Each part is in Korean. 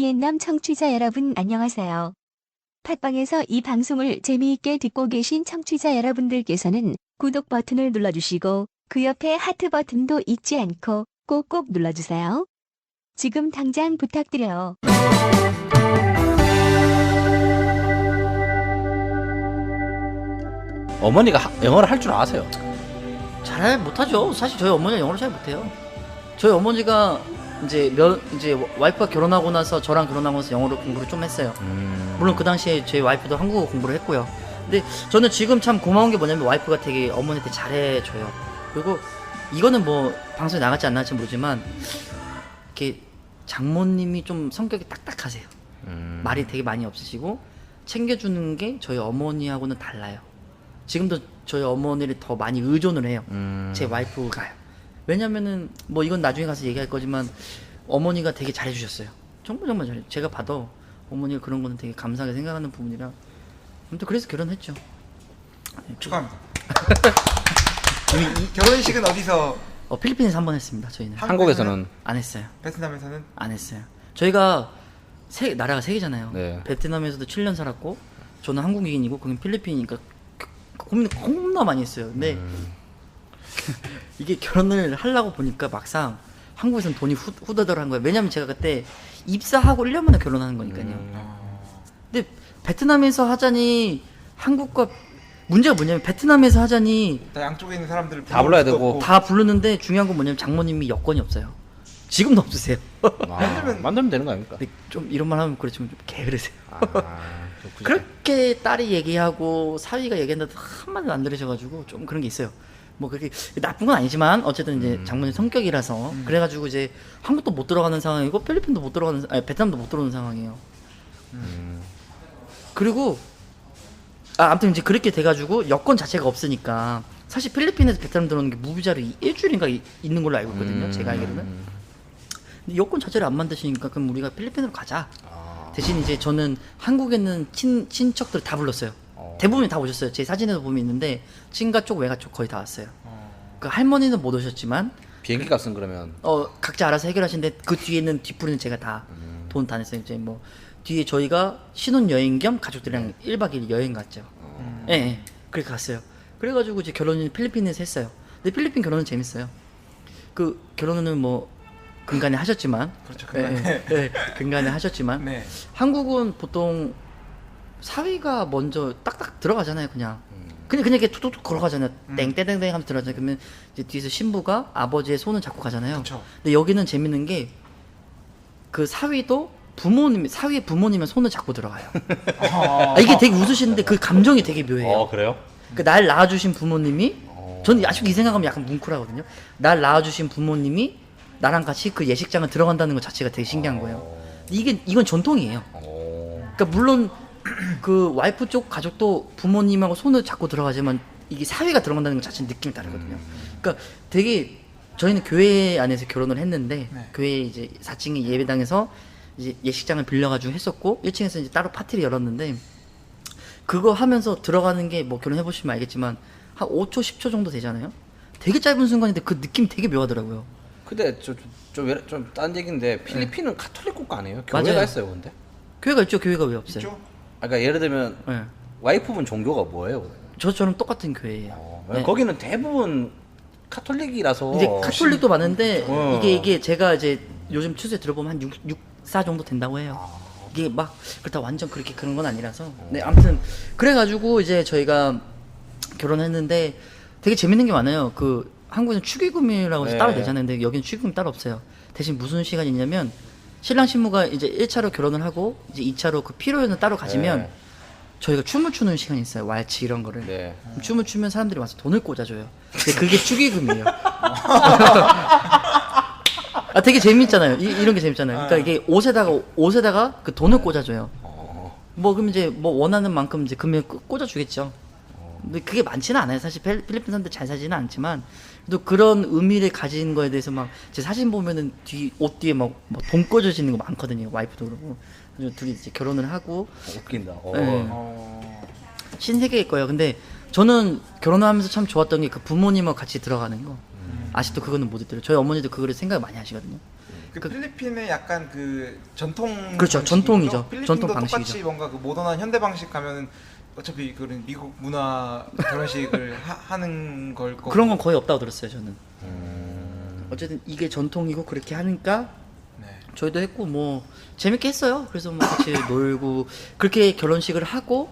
비엔남 청취자 여러분 안녕하세요. 팟빵에서 이 방송을 재미있게 듣고 계신 청취자 여러분들께서는 구독 버튼을 눌러주시고 그 옆에 하트 버튼도 잊지 않고 꼭꼭 눌러주세요. 지금 당장 부탁드려요. 어머니가 영어를 할 줄 아세요? 잘 못하죠. 사실 저희 어머니가 영어를 잘 못해요. 저희 어머니가 이제 와이프가 결혼하고 나서 저랑 결혼하고 나서 영어를 공부를 좀 했어요. 물론 그 당시에 제 와이프도 한국어 공부를 했고요. 근데 저는 지금 참 고마운 게 뭐냐면 와이프가 되게 어머니한테 잘해줘요. 그리고 이거는 뭐 방송에 나갈지 안 나갈지 모르지만 이렇게 장모님이 좀 성격이 딱딱하세요. 말이 되게 많이 없으시고 챙겨주는 게 저희 어머니하고는 달라요. 지금도 저희 어머니를 더 많이 의존을 해요. 제 와이프가요. 왜냐면은 뭐 이건 나중에 가서 얘기할 거지만 어머니가 되게 잘해주셨어요. 정말 잘해. 제가 봐도 어머니가 그런 거는 되게 감사하게 생각하는 부분이라 아무튼 그래서 결혼했죠. 축하합니다. 결혼식은 어디서? 필리핀에서 한 번 했습니다. 저희는 한국에서는 안 했어요. 베트남에서는? 안 했어요. 저희가 나라가 세 개잖아요. 네. 베트남에서도 7년 살았고 저는 한국인이고 거긴 필리핀이니까 고민을 겁나 많이 했어요. 근데 이게 결혼을 하려고 보니까 막상 한국에서는 돈이 후다닥한 거예요. 왜냐면 제가 그때 입사하고 1년 만에 결혼하는 거니까요. 근데 베트남에서 하자니 한국과 문제가 뭐냐면 베트남에서 하자니 다 양쪽에 있는 사람들을 다 불러야 수도 되고. 없고. 다 부르는데 중요한 건 뭐냐면 장모님이 여권이 없어요. 지금도 없으세요. 만들면 되는 거 아닙니까? 근데 좀 이런 말 하면 그렇지만 좀 게으르세요. 좀 그렇게 딸이 얘기하고 사위가 얘기한다도 한마디도 안 들으셔가지고 좀 그런 게 있어요. 뭐 그렇게 나쁜 건 아니지만 어쨌든 이제 장모님 성격이라서 그래가지고 이제 한국도 못 들어가는 상황이고 필리핀도 못 들어가는 베트남도 못 들어오는 상황이에요. 그리고 아무튼 이제 그렇게 돼가지고 여권 자체가 없으니까 사실 필리핀에서 베트남 들어오는 게 무비자로 일주일인가 있는 걸로 알고 있거든요. 제가 알기로는. 근데 여권 자체를 안 만드시니까 그럼 우리가 필리핀으로 가자. 대신 이제 저는 한국에 있는 친척들 다 불렀어요. 대부분이 다 오셨어요. 제 사진에도 보면 있는데 친가 쪽 외가 쪽 거의 다 왔어요. 그 할머니는 못 오셨지만 비행기 값은 그러면 각자 알아서 해결하시는데 그 뒤에 있는 뒷부리는 제가 다 돈 다 냈어요. 이제 뭐 뒤에 저희가 신혼여행 겸 가족들이랑 1박 2일 여행 갔죠. 예, 그렇게 갔어요. 그래가지고 이제 결혼은 필리핀에서 했어요. 근데 필리핀 결혼은 재밌어요. 그 결혼은 뭐 근간에 하셨지만 그렇죠. 근간에 하셨지만 네. 한국은 보통 사위가 먼저 딱딱 들어가잖아요. 그냥 이렇게 툭툭툭 걸어가잖아요. 땡땡땡땡 하면서 들어가잖아요. 그러면 이제 뒤에서 신부가 아버지의 손을 잡고 가잖아요. 그쵸. 근데 여기는 재밌는 게 그 사위도 사위의 부모님의 손을 잡고 들어가요. 이게 되게 웃으시는데 그 감정이 되게 묘해요. 그래요? 날 낳아주신 부모님이 저는 아직도 이 생각하면 약간 뭉클하거든요. 날 낳아주신 부모님이 나랑 같이 그 예식장을 들어간다는 것 자체가 되게 신기한 거예요. 이건 전통이에요. 그러니까 물론 그 와이프 쪽 가족도 부모님하고 손을 잡고 들어가지만 이게 사위가 들어간다는 것 자체는 느낌이 다르거든요. 그러니까 되게 저희는 교회 안에서 결혼을 했는데 네. 교회 이제 4층의 예배당에서 이제 예식장을 빌려가지고 했었고 1층에서 이제 따로 파티를 열었는데 그거 하면서 들어가는 게 뭐 결혼해 보시면 알겠지만 한 5초 10초 정도 되잖아요. 되게 짧은 순간인데 그 느낌이 되게 묘하더라고요. 근데 좀딴 얘기인데 필리핀은 카톨릭 국가 아니에요? 맞아요. 교회가 있어요, 근데? 교회가 있죠. 교회가 왜 없어요? 있죠? 그러니까 예를 들면 네. 와이프분 종교가 뭐예요? 저랑 똑같은 교회예요. 네. 거기는 대부분 카톨릭이라서 이제 카톨릭도 많은데 어. 이게 제가 이제 요즘 추세 들어보면 한 6사 정도 된다고 해요. 이게 막 그렇다 완전 그런 건 아니라서. 네, 아무튼 그래가지고 이제 저희가 결혼했는데 되게 재밌는 게 많아요. 그 한국에는 축의금이라고 해서 네. 따로 내잖아요. 근데 여기는 축의금 따로 없어요. 대신 무슨 시간이 있냐면 신랑 신부가 이제 1차로 결혼을 하고 이제 2차로 그 피로연을 따로 가지면 네. 저희가 춤을 추는 시간이 있어요. 왈츠 이런 거를. 네. 춤을 추면 사람들이 와서 돈을 꽂아줘요. 근데 그게 축의금이에요. 되게 재밌잖아요. 이런 게 재밌잖아요. 그러니까 이게 옷에다가 그 돈을 꽂아줘요. 뭐 그럼 이제 뭐 원하는 만큼 이제 금액 꽂아주겠죠. 근데 그게 많지는 않아요. 사실 필리핀 사람들 잘 사지는 않지만 또 그런 의미를 가진 거에 대해서 막 제 사진 보면은 옷 뒤에 막 돈 꽂아지는 거 많거든요. 와이프도 그러고. 그래서 둘이 이제 결혼을 하고 웃긴다. 네. 신세계일 거예요. 근데 저는 결혼하면서 참 좋았던 게 그 부모님하고 같이 들어가는 거. 아직도 그거는 못 잊더라고요. 저희 어머니도 그거를 생각을 많이 하시거든요. 그 필리핀의 약간 그 전통 그렇죠. 방식이죠? 전통이죠. 필리핀도 전통 똑같이 방식이죠. 뭔가 그 모던한 현대 방식 가면은 어차피 그런 미국 문화 결혼식을 하는 걸 거고. 그런 건 거의 없다고 들었어요 저는. 어쨌든 이게 전통이고 그렇게 하니까 네. 저희도 했고 뭐 재밌게 했어요. 그래서 뭐 같이 놀고 그렇게 결혼식을 하고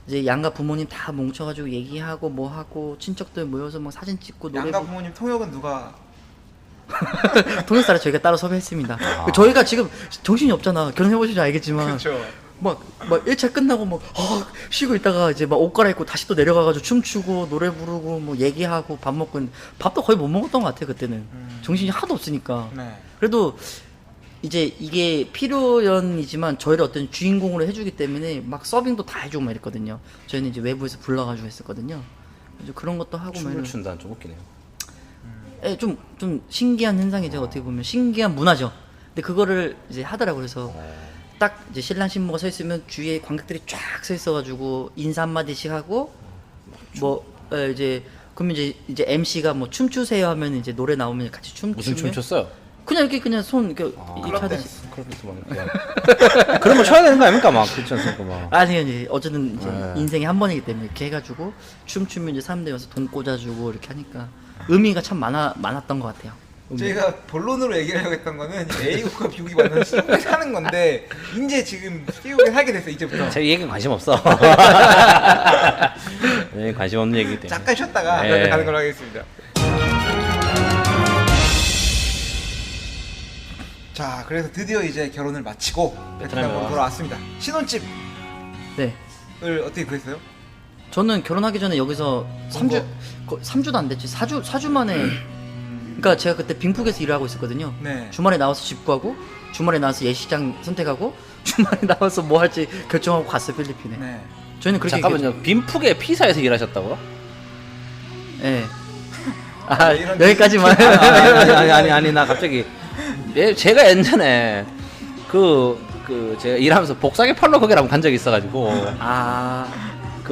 이제 양가 부모님 다 뭉쳐가지고 얘기하고 뭐 하고 친척들 모여서 막 사진 찍고 노래 양가 부르고. 부모님 통역은 누가? 통역사를 저희가 따로 섭외했습니다. 저희가 지금 정신이 없잖아. 결혼해보시면 알겠지만 그렇죠. 막 1차 끝나고 막 쉬고 있다가 이제 막 옷 갈아입고 다시 또 내려가가지고 춤추고 노래 부르고 뭐 얘기하고 밥 먹고 있는데 밥도 거의 못 먹었던 것 같아요 그때는. 정신이 하나도 없으니까. 네. 그래도 이제 이게 필요연이지만 저희를 어떤 주인공으로 해주기 때문에 막 서빙도 다 해주고 막 이랬거든요. 저희는 이제 외부에서 불러가지고 했었거든요. 그래서 그런 것도 하고 막 춤을 이런. 춘다는 좀 웃기네요. 예, 좀 신기한 현상이죠. 어떻게 보면 신기한 문화죠. 근데 그거를 이제 하더라고요. 그래서 딱 이제 신랑 신부가 서 있으면 주위에 관객들이 쫙 서 있어가지고 인사 한 마디씩 하고 뭐 예, 이제 그러면 이제 MC가 뭐 춤추세요 하면 이제 노래 나오면 같이 춤추면 무슨 춤 췄어요? 그냥 이렇게 그냥 손 이렇게 클럽 하듯이. 댄스. 그렇게 막 그런 거 쳐야 되는 거 아닙니까? 막 그렇지 않습니까? 막. 아니요, 이제 어쨌든 이제 네. 인생에 한 번이기 때문에 이렇게 해가지고 춤추면 이제 사람들이 와서 돈 꽂아주고 이렇게 하니까 의미가 참 많았던 것 같아요. 저희가 본론으로 얘기하려고 했던 거는 A국과 B국이 만나서 시국에 사는 건데 이제 지금 시국에 살게 됐어요 이제부터. 제 얘기는 관심 없어. 네, 관심 없는 얘기기 때문에. 잠깐 쉬었다가 네. 가는 걸로 하겠습니다. 자, 그래서 드디어 이제 결혼을 마치고 베트남으로 와서. 돌아왔습니다. 신혼집을 네. 어떻게 구했어요? 저는 결혼하기 전에 여기서 3주, 3주도 안 됐지. 4주 만에. 그러니까 제가 그때 빙푸에서 일을 하고 있었거든요. 네. 주말에 나와서 집 구하고, 주말에 나와서 예식장 선택하고, 주말에 나와서 뭐 할지 결정하고 갔어요, 필리핀에. 네. 저희는 그렇게. 잠깐만요. 빈푸게 피사에서 일하셨다고요? 예. 아, 이런 여기까지만. 아니 나 갑자기 제가 예전에 제가 일하면서 복사기 팔러 거기라고 간 적이 있어가지고 아.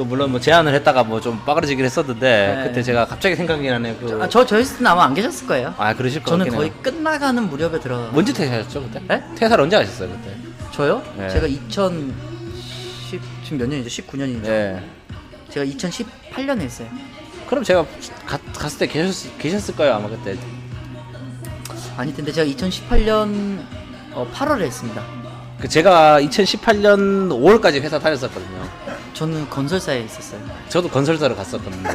물론 뭐 제안을 했다가 뭐 좀 빠그러지긴 했었는데 네. 그때 제가 갑자기 생각이 나네요. 저희 때는 아마 안 계셨을 거예요. 그러실 것 저는 같긴 거의 해요. 끝나가는 무렵에 들어. 언제 퇴사하셨죠 그때? 네? 퇴사를 언제 하셨어요 그때? 저요? 네. 제가 2010 지금 몇 년이죠? 19년이죠. 네. 제가 2018년에 했어요. 그럼 제가 갔을 때 계셨을 거예요 아마 그때. 아니 근데 제가 2018년 8월에 했습니다. 제가 2018년 5월까지 회사 다녔었거든요. 저는 건설사에 있었어요. 저도 건설사를 갔었거든요.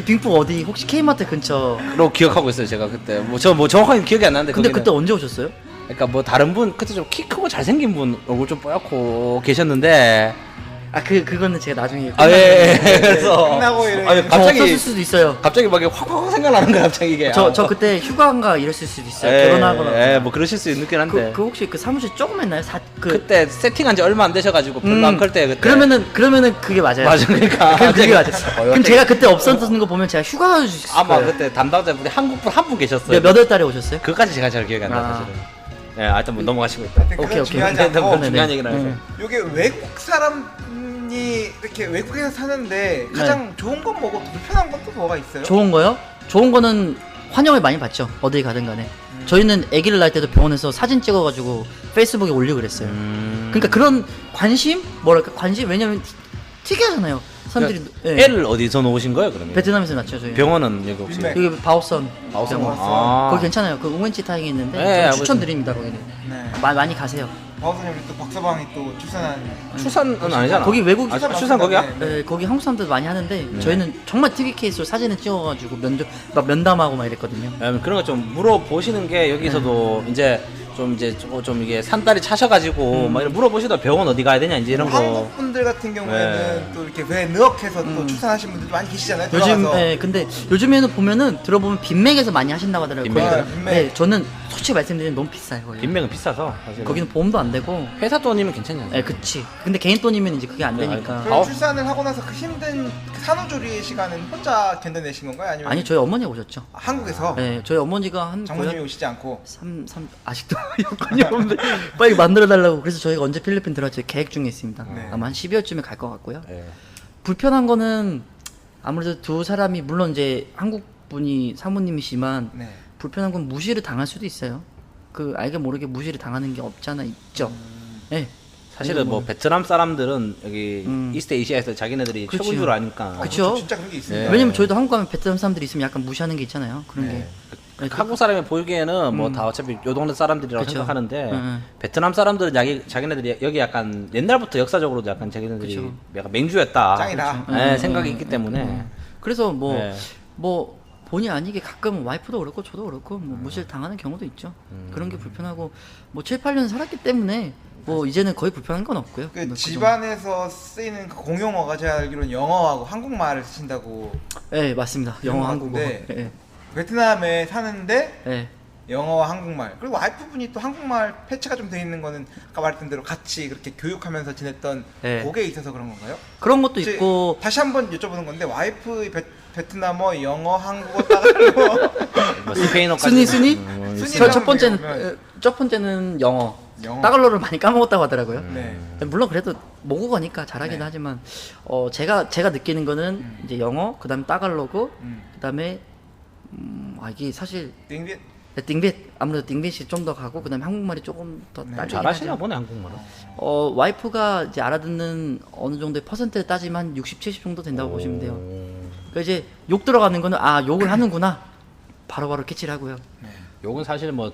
빙포 어디 혹시 K마트 근처? 로 기억하고 있어요 제가 그때 뭐 정확하게 기억이 안 나는데 근데 거기는 그때 언제 오셨어요? 그러니까 뭐 다른 분 그때 좀 키 크고 잘생긴 분 얼굴 좀 뽀얗고 계셨는데 그거는 제가 나중에 그래서 끝나고 이래. 아니, 저 없었을 수도 있어요. 갑자기 막 확 생각나는 거야 갑자기 이게. 저 그때 휴가인가 이랬을 수도 있어요. 결혼하거나. 뭐 그러실 수 있긴 한데 그 혹시 그 사무실 조금 했나요? 그때 세팅한 지 얼마 안 되셔가지고 별로 안 클 때 그때 그러면은 그게 맞아요. 맞아 그러니까 그게 맞아요. 그럼 제가 그때 없었는 거 보면 제가 휴가 가줄 수 있어요. 아마 그때 담당자분이 한국분 한 분 계셨어요. 몇월 달에 오셨어요? 그까지 제가 잘 기억이 안 나요 아. 사실은. 네, 하여튼 뭐 넘어가시고 있다. 오케이. 중요하지 네, 않고 너무 중요한 네. 얘기는 하세요. 요게 외국 사람이 이렇게 외국에서 사는데 가장 좋은 건 뭐고 불편한 건 또 뭐가 있어요? 좋은 거요? 좋은 거는 환영을 많이 받죠. 어디 가든 간에. 저희는 아기를 낳을 때도 병원에서 사진 찍어가지고 페이스북에 올리고 그랬어요. 그러니까 그런 관심? 관심? 왜냐면 특이하잖아요. 사람들이. 예. 애를 어디서 놓으신 거예요 그러면? 베트남에서 낳죠, 저희. 병원은 여기 없어요. 빈맥. 여기 바오선. 바오선. 병원. 아. 거기 괜찮아요. 그 우엔치 타행이 있는데 네, 저는 알고 추천드립니다, 거기는. 네. 많이 가세요. 바우선님 또 박서방이 또 출산한 출산은 아니잖아. 거기 외국 출산 거기야? 네. 거기 한국 사람들 많이 하는데 저희는 정말 특이 케이스로 사진을 찍어가지고 막 면담하고 막 이랬거든요. 그런 거 좀 물어보시는 게 여기서도 이제 좀 이게 산딸이 차셔가지고 막 이런 물어보시다 병원 어디 가야 되냐 이제 이런 거. 한국 분들 같은 경우에는 네. 또 이렇게 왜 느역해서 또 출산하신 분들도 많이 계시잖아요. 요즘 들어가서. 근데 요즘에는 보면은 들어보면 빈맥에서 많이 하신다고 하더라고요. 빈맥이요? 거기가. 빈맥. 네, 저는 솔직히 말씀드리면 너무 비싸요. 거기. 빈맥은 비싸서 사실. 거기는 보험도 안 되고. 회사 돈이면 괜찮잖아요. 네, 그치. 근데 개인 돈이면 이제 그게 안 네, 되니까. 그럼 출산을 하고 나서 그 힘든 그 산후조리의 시간은 혼자 견뎌내신 건가요? 아니면 아니 저희 어머니가 오셨죠. 한국에서 네, 저희 어머니가 한 장모님이 오시지 않고 3 아직도 여건이 없는데 빨리 만들어 달라고. 그래서 저희가 언제 필리핀 들어갈지 계획 중에 있습니다. 네. 아마 한 12월쯤에 갈 것 같고요. 예. 불편한 거는 아무래도 두 사람이 물론 이제 한국 분이 사모님이시지만 네. 불편한 건 무시를 당할 수도 있어요. 그 알게 모르게 무시를 당하는 게 없잖아 있죠. 예. 사실은 뭐 베트남 사람들은 여기 음. 이스트 에이시아에서 자기네들이 그치요. 최고인 줄 아니까. 그쵸. 진짜 그런 게 있습니다. 네. 왜냐면 저희도 한국 가면 베트남 사람들이 있으면 약간 무시하는 게 있잖아요. 그런 게. 네, 한국 사람이 보기에는 뭐 다 어차피 요 동네 사람들이라고 그쵸. 생각하는데 응. 베트남 사람들은 자기네들이 여기 약간 옛날부터 역사적으로도 약간 자기네들이 그쵸. 약간 맹주였다. 짱이다. 네, 생각이 있기 때문에. 그래서 네. 뭐 본의 아니게 가끔 와이프도 그렇고 저도 그렇고 뭐 무시를 당하는 경우도 있죠. 그런 게 불편하고 뭐 7, 8년 살았기 때문에 뭐 이제는 거의 불편한 건 없고요. 그 뭐 집안에서 쓰이는 그 공용어가 제가 알기로는 영어하고 한국말을 쓰신다고. 네 맞습니다. 영어, 그런 것 한국어. 같은데. 네. 베트남에 사는데 네. 영어와 한국말, 그리고 와이프분이 또 한국말 패치가 좀 돼 있는 거는 아까 말했던 대로 같이 그렇게 교육하면서 지냈던 네. 그게 있어서 그런 건가요? 그런 것도 혹시 있고 다시 한번 여쭤보는 건데 와이프 베트남어, 영어, 한국어 따갈로 뭐 스페인어까지. 순위? 순위를 첫 한번 번째는 얘기해보면 첫 번째는 영어. 영어. 따갈로를 많이 까먹었다고 하더라고요. 네. 물론 그래도 모국어니까 잘하긴 네. 하지만 제가 느끼는 거는 이제 영어, 그다음에 따갈로그, 그다음에 이게 사실 띵빗 띵빗 아무래도 띵빗이 좀 더 가고 그다음에 한국말이 조금 더 네. 딸리긴 잘하시나 하죠. 보네 한국말은. 와이프가 이제 알아듣는 어느 정도의 퍼센트를 따지면 한 60, 70 정도 된다고 보시면 돼요. 그러니까 이제 욕 들어가는 거는 욕을 하는구나. 바로바로 캐치를 하고요. 요건 사실 뭐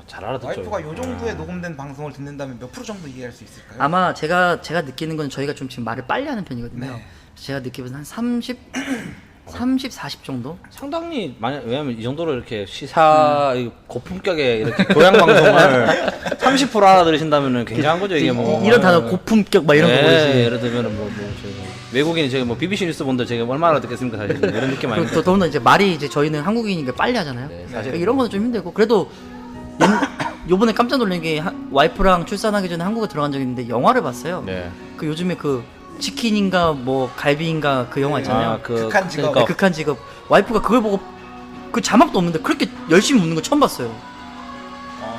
잘 알아듣죠. 와이프가 요 정도의 녹음된 방송을 듣는다면 몇 프로 정도 이해할 수 있을까요? 아마 제가 느끼는 건 저희가 좀 지금 말을 빨리 하는 편이거든요. 네. 제가 느끼면 한 30, 40 정도? 상당히 왜냐면 이 정도로 이렇게 시사 이 고품격의 이렇게 교양 방송을 30% 알아들으신다면은 굉장한 거죠 이게 뭐. 이런 단어 고품격 막 이런 거 보이지. 예를 들면은 저희가 외국인이 저희 뭐 BBC 뉴스 본들 제가 얼마나 알아듣겠습니까 사실 이런 느낌 아닙니까? 그리고 더더군다나 이제 말이 이제 저희는 한국인이니까 빨리 하잖아요. 네, 그러니까 사실 이런 거는 좀 힘들고 그래도 요번에 깜짝 놀란 게 와이프랑 출산하기 전에 한국에 들어간 적이 있는데 영화를 봤어요. 네. 그 요즘에 그 치킨인가 뭐 갈비인가 그 영화 있잖아요. 극한 직업. 네, 극한 직업. 와이프가 그걸 보고 그 자막도 없는데 그렇게 열심히 웃는 거 처음 봤어요.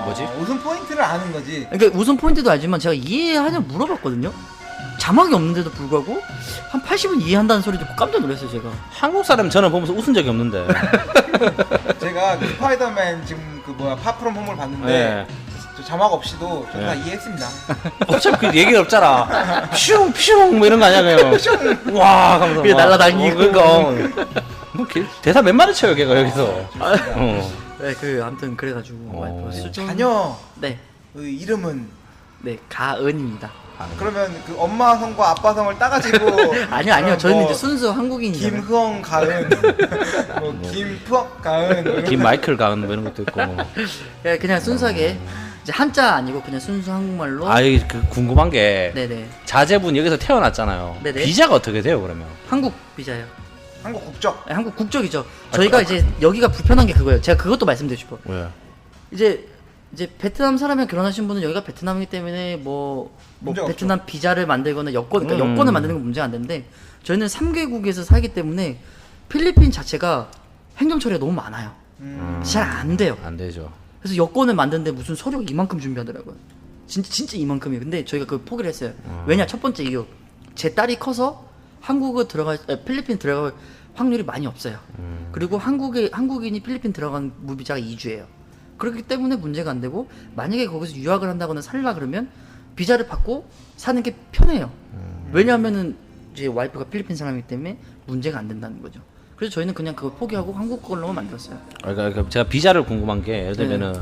뭐지? 웃음 포인트를 아는 거지. 그러니까 웃음 포인트도 알지만 제가 이해하냐 물어봤거든요. 자막이 없는데도 불구하고 한 80은 이해한다는 소리 듣고 깜짝 놀랐어요 제가. 한국 사람 저는 보면서 웃은 적이 없는데. 제가 그 스파이더맨 지금 그 파프롬 홈을 봤는데 네. 저 자막 없이도 저 다 네. 이해했습니다. 어차피 그 얘기가 없잖아. 퓨 뭐 이런 거 아니야 그냥. 와 하면서 그게 막. 날라다니고. 그러니까. 뭐 대사 몇 마디 쳐요 걔가 여기서. 네, 그 아무튼 그래가지고 와이프 수준. 자녀 네, 그 이름은 네 가은입니다. 그러면 그 엄마 성과 아빠 성을 따가지고 아니요, 저희는 뭐 이제 순수 한국인이잖아요. 김흥 가은, 뭐 김푸억 가은, 뭐 이런 김마이클 가은 뭐 이런 것도 있고. 네, 그냥 순수하게 이제 한자 아니고 그냥 순수 한국말로. 아이 그 궁금한 게 네네. 자제분 여기서 태어났잖아요. 네네. 비자가 어떻게 돼요 그러면? 한국 비자예요. 한국 국적. 네, 한국 국적이죠. 저희가 이제 여기가 불편한 게 그거예요. 제가 그것도 말씀드리고 싶어요. 왜? 이제 베트남 사람이랑 결혼하신 분은 여기가 베트남이기 때문에 뭐 문제가 베트남 비자를 만들거나 그러니까 여권을 만드는 건 문제가 안 되는데 저희는 3개국에서 살기 때문에 필리핀 자체가 행정 처리가 너무 많아요. 잘 안 돼요. 안 되죠. 그래서 여권을 만드는데 무슨 서류가 이만큼 준비하더라고요. 진짜 이만큼이에요. 근데 저희가 그 포기를 했어요. 왜냐? 첫 번째 이유. 제 딸이 커서 필리핀 들어갈 확률이 많이 없어요. 그리고 한국인이 필리핀 들어간 무비자가 2주예요. 그렇기 때문에 문제가 안 되고 만약에 거기서 유학을 한다거나 살라 그러면 비자를 받고 사는 게 편해요. 왜냐하면은 이제 와이프가 필리핀 사람이기 때문에 문제가 안 된다는 거죠. 그래서 저희는 그냥 그걸 포기하고 한국 걸로만 만들었어요. 그러니까 제가 비자를 궁금한 게 예를 들면은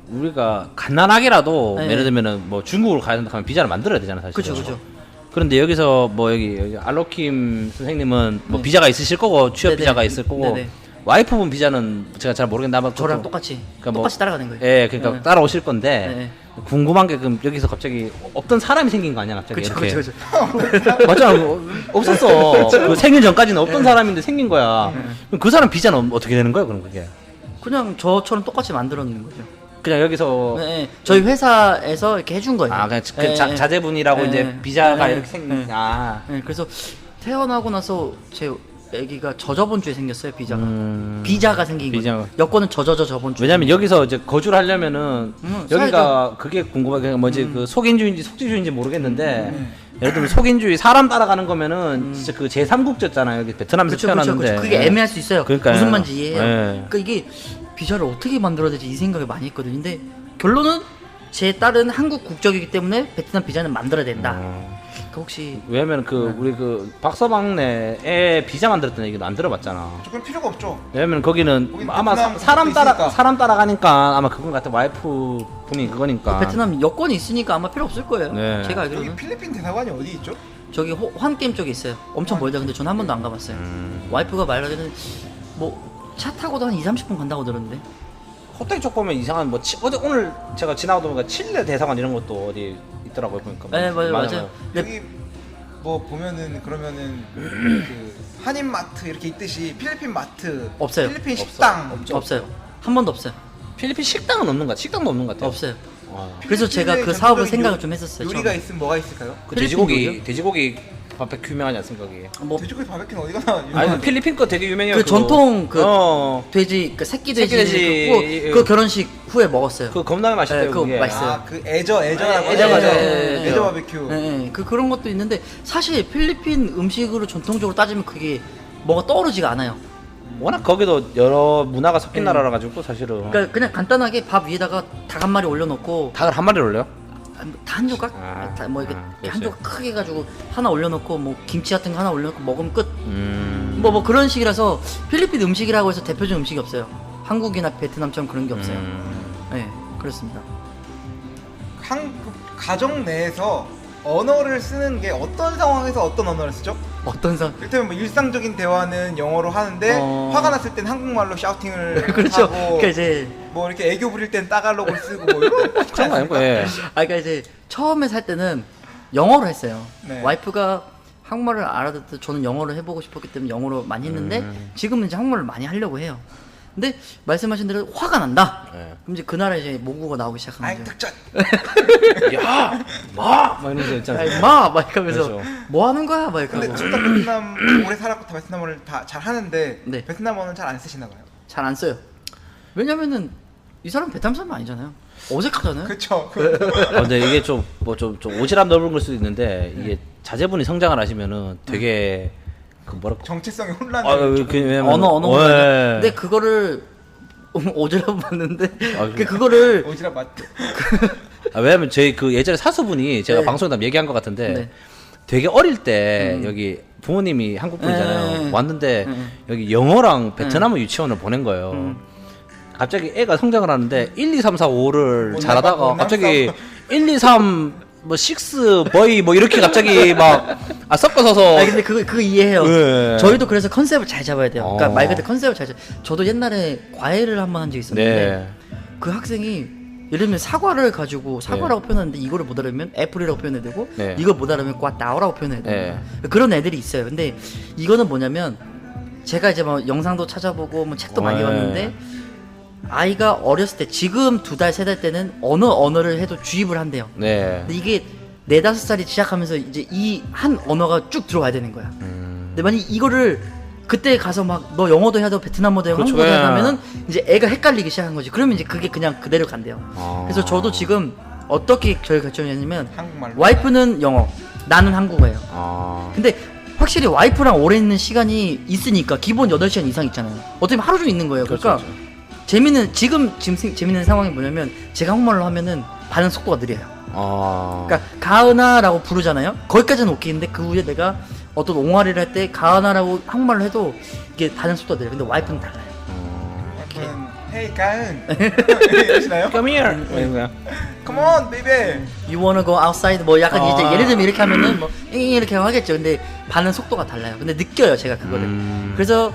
우리가 갓난아기라도 네. 예를 들면은 뭐 중국을 가야 된다 하면 비자를 만들어야 되잖아 사실. 그죠. 그런데 여기서 뭐 여기 알로킴 선생님은 뭐 비자가 있으실 거고 취업 네네. 비자가 있을 거고 네네. 와이프분 비자는 제가 잘 모르겠는데 아마 저랑 그것도- 똑같이 그러니까 뭐- 똑같이 따라가는 거예요. 예, 그러니까 네. 따라오실 건데 네. 궁금한 게 그럼 여기서 갑자기 없던 사람이 생긴 거 아니야 갑자기 그쵸. 이렇게. 맞잖아. 없었어. 그 생일 전까지는 없던 사람인데 생긴 거야. 그럼 그 사람 비자는 어떻게 되는 거야 그럼 그게? 그냥 저처럼 똑같이 만들어 놓는 거죠. 그냥 여기서 네, 저희 회사에서 이렇게 해준 거예요. 아 그냥 그 네, 자제분이라고 네, 이제 비자가 네, 이렇게 생긴 네. 아 네, 그래서 태어나고 나서 제 아기가 저번 주에 생겼어요. 비자가 생긴 비자가. 거죠. 여권은 저번 주에. 왜냐면 여기서 이제 거주를 하려면은 여기가 살죠. 그게 궁금하게 뭐지 그 속인주의인지 속지주의인지 모르겠는데 예를 들면 속인주의 사람 따라가는 거면은 진짜 그 제3국적잖아요. 여기 베트남에서 그쵸. 태어났는데 그게 애매할 수 있어요. 그러니까요. 무슨 말인지 이해해요. 네. 그러니까 이게 비자를 어떻게 만들어야 될지 이 생각을 많이 했거든요. 근데 결론은 제 딸은 한국 국적이기 때문에 베트남 비자는 만들어야 된다. 그 혹시 왜냐면 우리 박서방네 애 비자 만들었던 얘기도 안 들어봤잖아. 그건 필요가 없죠. 왜냐면 거기는 거긴 아마 베트남 사람 있으니까. 따라가니까 아마 그건 같아. 와이프 분이 그거니까. 베트남 여권이 있으니까 아마 필요 없을 거예요. 네. 제가 여기 알기로는 필리핀 대사관이 어디 있죠? 저기 환게임 쪽에 있어요. 엄청 멀다. 근데 저는 한 번도 안 가봤어요. 와이프가 말하기는 뭐 차 타고도 한 2-30분 간다고 들었는데. 호텔 쪽 보면 이상한 어제 오늘 제가 지나가다 보니까 칠레 대사관 이런 것도 어디 있더라고요 보니까. 네, 맞아요. 여기 뭐 보면은 그러면은 그 한인마트 이렇게 있듯이 필리핀 마트 없어요. 필리핀 식당 없어요. 한 번도 없어요. 필리핀 식당은 없는 것 같아. 식당도 없는 것 같아요. 없어요. 와. 그래서 제가 그 필리핀의 사업을 전통적인 생각을 좀 했었어요. 요리가 처음에. 있으면 뭐가 있을까요? 그 필리핀 돼지고기 바베큐 유명하지 않습니까 거기? 뭐 돼지고기 바베큐는 어디 가나 아니 유명하죠? 필리핀 거 되게 유명해요. 그 그거. 전통 돼지 그 새끼 돼지 돼지, 그거 결혼식 후에 먹었어요. 그 겁나게 맛있대요. 네, 그거 그게. 맛있어요. 아그 애저라고 애저 맞아. 애저 바베큐. 네, 그런 것도 있는데 사실 필리핀 음식으로 전통적으로 따지면 그게 뭐가 떠오르지가 않아요. 워낙 거기도 여러 문화가 섞인 네. 나라라 가지고 사실은. 그러니까 그냥 간단하게 밥 위에다가 닭 한 마리 올려놓고 닭을 한 마리를 올려요? 다 한 조각? 뭐 이렇게 한 조각 크게 해가지고 하나 올려놓고 뭐 김치 같은 거 하나 올려놓고 먹으면 끝. 뭐 그런 식이라서 필리핀 음식이라고 해서 대표적인 음식이 없어요. 한국이나 베트남처럼 그런 게 없어요. 네, 그렇습니다. 한국 가정 내에서 언어를 쓰는 게 어떤 상황에서 어떤 언어를 쓰죠? 어떤 상? 이를테면 뭐 일상적인 대화는 영어로 하는데 화가 났을 땐 한국말로 샤우팅을 그렇죠. 하고 그러니까 이제 뭐 이렇게 애교 부릴 땐 따갈록을 쓰고 뭐 이런 거 있지 그런 거 아니고, 예. 그러니까 이제 처음에 살 때는 영어로 했어요. 네. 와이프가 한국말을 알아듣듯 저는 영어를 해보고 싶었기 때문에 영어로 많이 했는데 지금은 이제 한국말을 많이 하려고 해요. 근데 말씀하신 대로 화가 난다. 네. 그럼 이제 그날에 이제 모국어가 나오기 시작한 아이 거죠. 특전 야, 막 이런 거 있잖아요. 야, 임마! 막 이렇게 하면서 그렇죠. 뭐 하는 거야? 막 이렇게 근데 하고. 둘 다 베트남 오래 살았고 다 베트남어를 다 잘 하는데 네. 베트남어는 잘 안 쓰시나 봐요. 잘 안 써요. 왜냐면은 이 사람 베트남 사람 아니잖아요. 어색하잖아요. 그렇죠. 근데 이게 좀 오지랖 넓은 걸 수도 있는데 이게 자제분이 성장을 하시면은 되게 그 뭐랄까 정체성이 아, 혼란이 왜냐면 언어. 예. 근데 그거를 오지랖 봤는데 아, 그거를 오지랖 맞죠? 왜냐면 저희 그 예전에 사수분이 제가 네. 방송에다 얘기한 것 같은데 네. 되게 어릴 때 여기 부모님이 한국 분이잖아요. 네. 왔는데 네. 여기 영어랑 베트남어 유치원을 보낸 거예요. 갑자기 애가 성장을 하는데 1, 2, 3, 4, 5를 잘하다가 못난 갑자기 1, 2, 3, 뭐 6, 버이 뭐 이렇게 갑자기 막 섞어서서 아니 근데 그거 이해해요. 네. 저희도 그래서 컨셉을 잘 잡아야 돼요. 그러니까 어. 말 그대로 컨셉을 잘 잡. 저도 옛날에 과외를 한 번 한 적이 있었는데 네. 그 학생이 예를 들면 사과를 가지고 사과라고 표현하는데 이거를 못 알아보면 애플이라고 표현해야 되고 네. 이걸 못 알아보면 꽈따오라고 표현해야 돼요. 네. 그런 애들이 있어요. 근데 이거는 뭐냐면 제가 이제 뭐 영상도 찾아보고 뭐 책도 많이 네. 봤는데 아이가 어렸을 때 지금 2달, 3달 때는 언어를 해도 주입을 한대요. 네. 근데 이게 4-5살이 시작하면서 이제 이 한 언어가 쭉 들어와야 되는 거야. 근데 만약 이거를 그때 가서 막 너 영어도 해야 되고 베트남어도 해야 되고 그렇죠. 한국어도 해야 예. 하면은 이제 애가 헷갈리기 시작한 거지. 그러면 이제 그게 그냥 그대로 간대요. 아. 그래서 저도 지금 어떻게 저희 결정했냐면 한국말로. 와이프는 영어, 나는 한국어예요. 아. 근데 확실히 와이프랑 오래 있는 시간이 있으니까 기본 8시간 이상 있잖아요. 어떻게 보면 하루 종일 있는 거예요. 그러니까 그렇죠. 재밌는 상황이 뭐냐면 제가 한국말로 하면은 반응 속도가 느려요. 아. 그러니까 가은아라고 부르잖아요. 거기까지는 오케이인데 그 후에 내가 어떤 옹알이를 할 때 가은아라고 한국말로 해도 이게 반응 속도가 느려요. 근데 와이프는 달라요. 와이프는 헤이 가은 이러시나요? Come here. 뭐야? Come on baby. You wanna go outside? 뭐 약간 아. 이제 예를 들면 이렇게 하면은 뭐 이렇게 하겠죠. 근데 반응 속도가 달라요. 근데 느껴요 제가 그거를. 그래서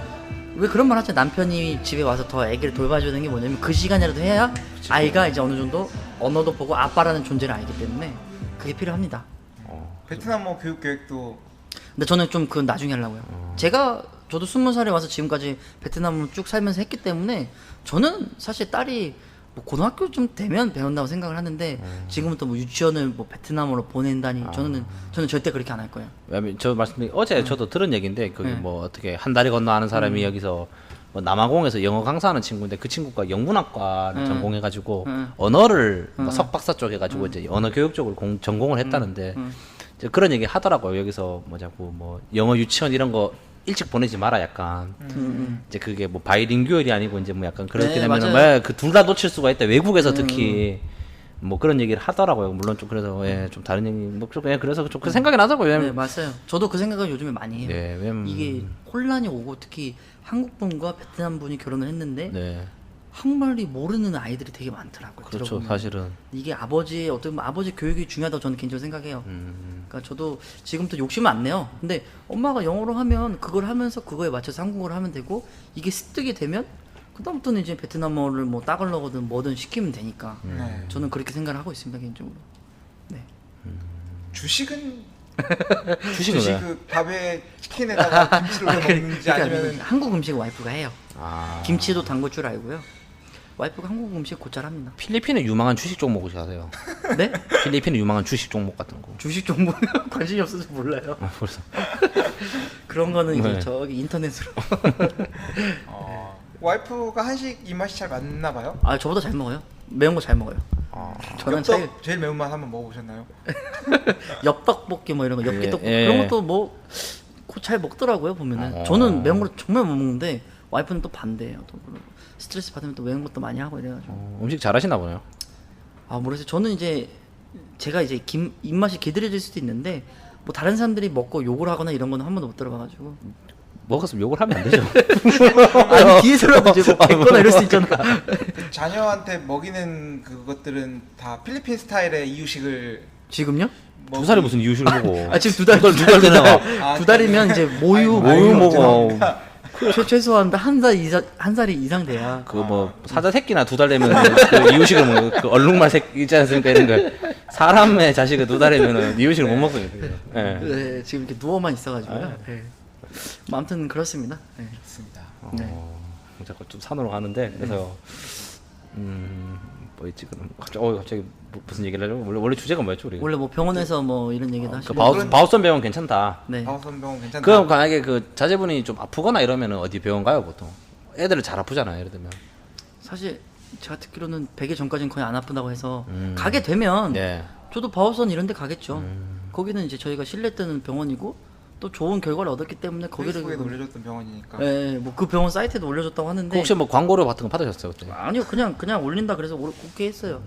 왜 그런 말 하죠? 남편이 집에 와서 더 애기를 돌봐주는 게 뭐냐면 그 시간이라도 해야 아이가 이제 어느 정도 언어도 보고 아빠라는 존재를 알기 때문에 그게 필요합니다. 베트남어 교육 계획도 근데 저는 좀 그건 나중에 하려고요. 저도 20살에 와서 지금까지 베트남으로 쭉 살면서 했기 때문에 저는 사실 딸이 뭐 고등학교 좀 되면 배운다고 생각을 하는데 지금부터 뭐 유치원을 뭐 베트남으로 보낸다니 저는 절대 그렇게 안 할 거예요. 왜냐면 저 말씀드린 어제 저도 들은 얘기인데 거기 네. 뭐 어떻게 한 다리 건너 아는 사람이 여기서 뭐 남아공에서 영어 강사하는 친구인데 그 친구가 영문학과를 전공해가지고 언어를 뭐 석박사 쪽 해가지고 이제 언어 교육 쪽을 전공을 했다는데 이제 그런 얘기 하더라고요. 여기서 뭐 자꾸 뭐 영어 유치원 이런 거 일찍 보내지 마라 약간 이제 그게 뭐 바이링구얼이 아니고 이제 뭐 약간 그렇게 네, 되면은 맞아요. 그 둘 다 놓칠 수가 있다. 외국에서 특히 뭐 그런 얘기를 하더라고요. 물론 좀 그래서 좀 다른 얘기 그래서 좀 그 생각이 나더라고요. 네, 왜냐면 맞아요. 저도 그 생각을 요즘에 많이 해요. 네, 왜냐면 이게 혼란이 오고 특히 한국 분과 베트남 분이 결혼을 했는데 네. 한국말이 모르는 아이들이 되게 많더라고요. 그렇죠. 들어보면. 사실은 이게 아버지의 어떤 아버지 교육이 중요하다고 저는 개인적으로 생각해요. 그러니까 저도 지금부터 욕심은 안 내요. 근데 엄마가 영어로 하면 그걸 하면서 그거에 맞춰서 한국어를 하면 되고 이게 습득이 되면 그다음부터는 이제 베트남어를 뭐 따글러거든 뭐든 시키면 되니까. 네. 저는 그렇게 생각을 하고 있습니다 개인적으로. 네. 주식은 주식은 왜? 그 밥에 치킨에다가 김치를 넣어 먹는지 그러니까 아니면 한국 음식 와이프가 해요. 아. 김치도 담글 줄 알고요. 와이프가 한국 음식 곧잘 합니다. 필리핀에 유망한 주식 종목을 아세요? 네? 필리핀에 유망한 주식 종목 같은 거. 주식 종목 관심이 없어서 몰라요. 벌써. 그런 거는 이제 네. 저기 인터넷으로. 와이프가 한식 입맛이 잘 맞나 봐요? 아 저보다 잘 먹어요. 매운 거 잘 먹어요. 저는 차이 엽떡 제일 매운맛 한번 먹어보셨나요? 엽떡볶이 뭐 이런 거 엽기떡볶이 예. 그런 것도 뭐 잘 먹더라고요 보면은. 저는 매운 걸 정말 못 먹는데 와이프는 또 반대예요. 또 스트레스 받으면 또 매운 것도 많이 하고 이래가지고. 음식 잘하시나 보네요. 아 모르겠어요. 저는 이제 제가 이제 입맛이 길들여질 수도 있는데 뭐 다른 사람들이 먹고 욕을 하거나 이런 거는 한 번도 못 들어봐가지고. 먹었으면 욕을 하면 안 되죠. 아니 뒤에서라도 이제 뭐 뱉거나 이럴 수 있잖아. 그 자녀한테 먹이는 그것들은 다 필리핀 스타일의 이유식을 지금요? 두 살에 무슨 이유식을 먹어. 아 지금 두달 되나가. 두 달이면 이제 모유 모유 먹어. 죄송합니다. 최소한 한 살 이상 돼야. 그 뭐 사자 새끼나 2달 되면 그 이유식을 먹는 그 얼룩말 새끼 있지 않습니까? 이런 거. 사람의 자식을 2달이면은 이유식을 못 먹어요. 예. 네, 지금 이렇게 누워만 있어가지고요. 네. 뭐 아무튼 그렇습니다. 네. 그렇습니다. 네. 자꾸 좀 산으로 가는데 그래서 뭐 있지 그럼 갑자기 무슨 얘기를 하려고 원래 주제가 뭐였죠 우리? 원래 뭐 병원에서 뭐 이런 얘기도 그 하시고. 바우선 병원 괜찮다. 네. 바우선병원 괜찮다. 그럼 만약에 그 자제분이 좀 아프거나 이러면은 어디 병원 가요 보통? 애들은 잘 아프잖아요 예를 들면. 사실 제가 듣기로는 100일 전까지는 거의 안 아픈다고 해서 가게 되면 네. 저도 바우선 이런 데 가겠죠. 거기는 이제 저희가 신뢰되는 병원이고 또 좋은 결과를 얻었기 때문에 거기를 페이스북에도 올려줬던 병원이니까. 네, 뭐 그 병원 사이트에도 올려줬다고 그 하는데 혹시 뭐 광고료 같은 거 받으셨어요 그때? 아니요 그냥 올린다 그래서 오케이 했어요.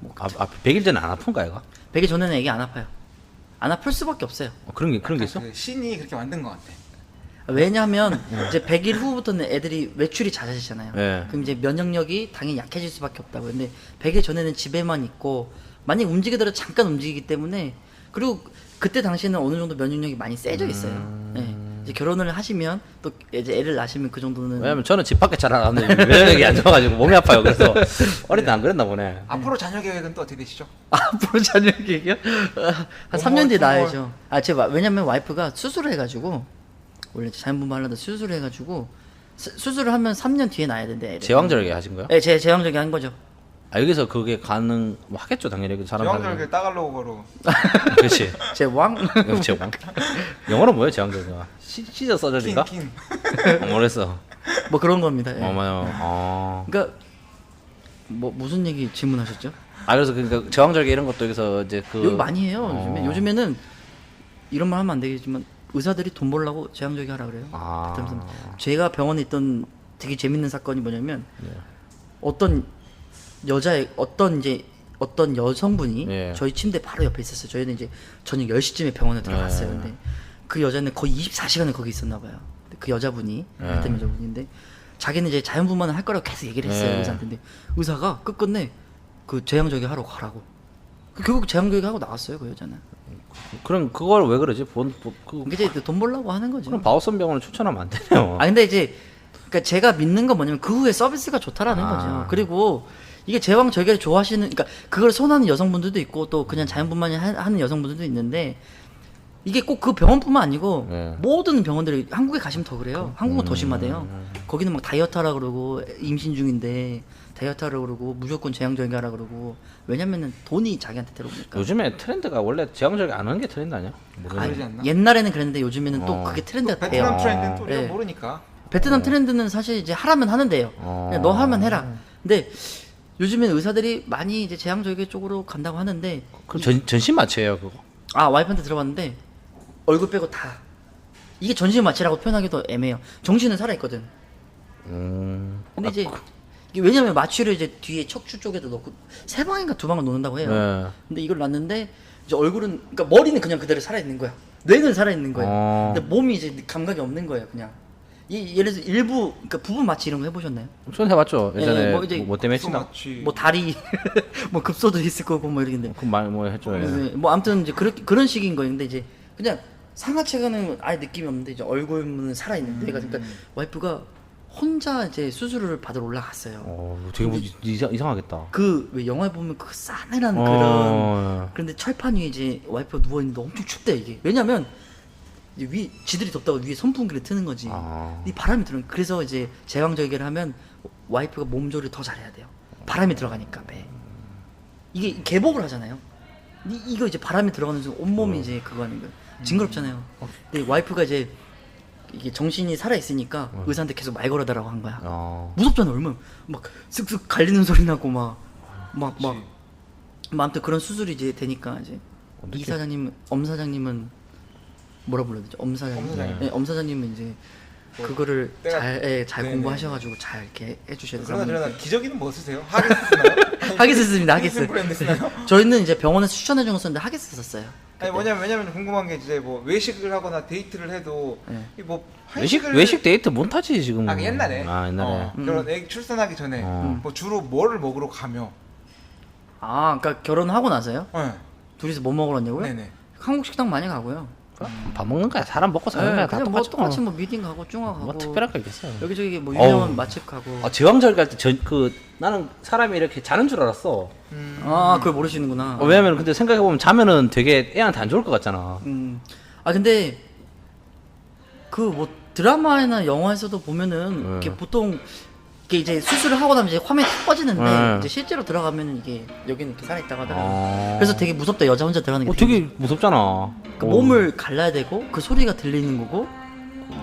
뭐 100일 전에 안 아픈가 얘가? 100일 전에는 애기 안 아파요. 안 아플 수밖에 없어요. 그런 게 있어? 그 신이 그렇게 만든 것 같아. 왜냐하면 이제 100일 후부터는 애들이 외출이 잦아지잖아요. 네. 그럼 이제 면역력이 당연히 약해질 수밖에 없다고. 근데 100일 전에는 집에만 있고 만약 움직이더라도 잠깐 움직이기 때문에 그리고 그때 당시에는 어느 정도 면역력이 많이 세져 있어요. 네. 이제 결혼을 하시면 또 이제 애를 낳으시면 그 정도는. 왜냐면 저는 집 밖에 잘 안 나가는데 면역력이 안 좋아가지고 몸이 아파요. 그래서 어릴 때 안 그랬나 보네. 앞으로 자녀 계획은 또 어떻게 되시죠? 앞으로 자녀 계획이요? 한 3년 뒤에 낳아야죠. 제가 왜냐면 와이프가 수술을 해가지고 원래 자연분만 하려다 수술을 해가지고 수술을 하면 3년 뒤에 낳아야 된대. 애를. 제왕절개 하신 거요? 네, 제왕절개 한 거죠. 여기서 그게 가능 뭐 하겠죠 당연히 여기 사람 제왕절개 따갈로그로. 그렇지. 제왕? 제왕. 영어로 뭐예요 제왕절개가? 시저 서저리인가? 킹. 모르겠어. 뭐 그런 겁니다. 예. 어머요. 그러니까 뭐 무슨 얘기 질문하셨죠? 그래서 그러니까 제왕절개 이런 것도 여기서 이제 그 여기 많이 해요. 요즘에는 이런 말 하면 안 되겠지만 의사들이 돈 벌려고 제왕절개 하라 그래요. 그러면서 제가 병원에 있던 되게 재밌는 사건이 뭐냐면 어떤 여성분이 예. 저희 침대 바로 옆에 있었어요. 저희는 이제 저녁 10시쯤에 병원에 들어갔어요. 예. 근데 그 여자는 거의 24시간을 거기 있었나 봐요. 근데 그 여자분이 그때 여자분인데 자기는 이제 자연분만을 할 거라고 계속 얘기를 했어요. 예. 의사한테. 근데 의사가 끝끝내 그 제왕절개 하러 가라고. 결국 제왕절개 하고 나왔어요. 그 여자는. 그럼 그걸 왜 그러지? 이게 이제 돈 벌려고 하는 거죠. 그럼 바우선 병원을 추천하면 안 되네요. 근데 이제 그러니까 제가 믿는 건 뭐냐면 그 후에 서비스가 좋다라는 거죠. 그리고 이게 제왕절개를 좋아하시는, 그러니까 그걸 선호하는 여성분들도 있고 또 그냥 자연분만을 하는 여성분들도 있는데 이게 꼭 그 병원뿐만 아니고 모든 병원들이 한국에 가시면 더 그래요. 한국은 더 심하대요. 거기는 막 다이어트 하라 그러고 임신 중인데 다이어트 하라 그러고 무조건 제왕절개 하라 그러고 왜냐면은 돈이 자기한테 들어오니까. 요즘에 트렌드가 원래 제왕절개 안 하는 게 트렌드 아니야? 그러지 않나? 옛날에는 그랬는데 요즘에는 또 그게 트렌드가 돼요. 베트남 트렌드는 또 우리가 네. 모르니까. 베트남 트렌드는 사실 이제 하라면 하는데요. 그냥 너 하면 해라. 근데 요즘엔 의사들이 많이 이제 제왕절개 쪽으로 간다고 하는데 그럼 전신 마취예요 그거? 와이프한테 들어봤는데 얼굴 빼고 다 이게 전신 마취라고 표현하기도 애매해요. 정신은 살아있거든. 근데 이제 이게 왜냐면 마취를 이제 뒤에 척추 쪽에다 넣고 3방인가 2방을 놓는다고 해요. 네. 근데 이걸 놨는데 이제 얼굴은 그러니까 머리는 그냥 그대로 살아 있는 거야. 뇌는 살아 있는 거예요. 근데 몸이 이제 감각이 없는 거예요, 그냥. 예를 들어서 일부 그러니까 부분 마취 이런 거 해보셨나요? 전 해봤죠. 예전에 뭐 이제 뭐 때문에 했나? 마취. 뭐 다리 뭐 급소도 있을 거고 뭐 이러는데 그말 했죠. 예. 뭐 아무튼 이제 그런 식인 거예요. 근데 이제 그냥 상하체가는 아예 느낌이 없는데 이제 얼굴은 살아 있는 뇌가 그러니까 와이프가 혼자 이제 수술을 받으러 올라갔어요. 되게 뭐 이상하겠다. 그 왜 영화에 보면 그 싸늘한 그런데 철판 위에 이제 와이프가 누워 있는데 엄청 춥대 이게. 왜냐면 이제 지들이 덥다고 위에 선풍기를 트는 거지. 이 바람이 들어. 그래서 이제 제왕절개를 하면 와이프가 몸조리를 더 잘해야 돼요. 바람이 들어가니까 배. 이게 개복을 하잖아요. 이거 이제 바람이 들어가는 순간 온몸이 이제 그거 하는 거예요. 징그럽잖아요. 근데 와이프가 이제 이게 정신이 살아 있으니까 의사한테 계속 말 걸어달라고 한 거야. 무섭잖아. 얼마나 막 쓱쓱 갈리는 소리 나고 막 아무튼 그런 수술이 이제 되니까 이제 이 사장님, 엄 사장님은 뭐라 불러야 되죠? 엄 사장님. 네, 엄 사장님은 이제 그거를 잘 공부하셔가지고 잘 이렇게 해주셔야 돼요. 그러나 기저귀는 뭐 쓰세요? 하기스 쓰나요? 하기스 씁니다. 하기스. 브랜드 쓰나요? 저희는 이제 병원에서 추천해 준 거 썼는데 하기스 썼어요. 아니 왜냐면 궁금한 게 이제 뭐 외식을 하거나 데이트를 해도 뭐 외식 데이트 못 하지 지금. 옛날에. 옛날에. 결혼 애기 출산하기 전에 뭐 주로 뭐를 먹으러 가며. 그러니까 결혼하고 나서요? 네. 둘이서 뭐 먹으러 왔냐고요? 네네. 한국 식당 많이 가고요. 밥 먹는 거야. 사람 먹고 사는 거야. 다 그냥 뭐 똑같죠. 똑같이 뭐 미팅 가고 쭝아 가고 뭐 특별한 거 있겠어요. 여기저기 뭐 유명한 맛집 가고. 제왕절개 할 때 나는 사람이 이렇게 자는 줄 알았어. 그걸 모르시는구나. 왜냐면 근데 생각해 보면 자면은 되게 애한테 안 좋을 것 같잖아. 근데 그 뭐 드라마나 영화에서도 보면은 이렇게 보통 이게 이제 수술을 하고 나면 이제 화면이 탁 꺼지는데 이제 실제로 들어가면은 이게 여기는 이렇게 살아 있다고 하더라고요. 그래서 되게 무섭다. 여자 혼자 들어가는 게 되게 무섭잖아. 그 몸을 갈라야 되고 그 소리가 들리는 거고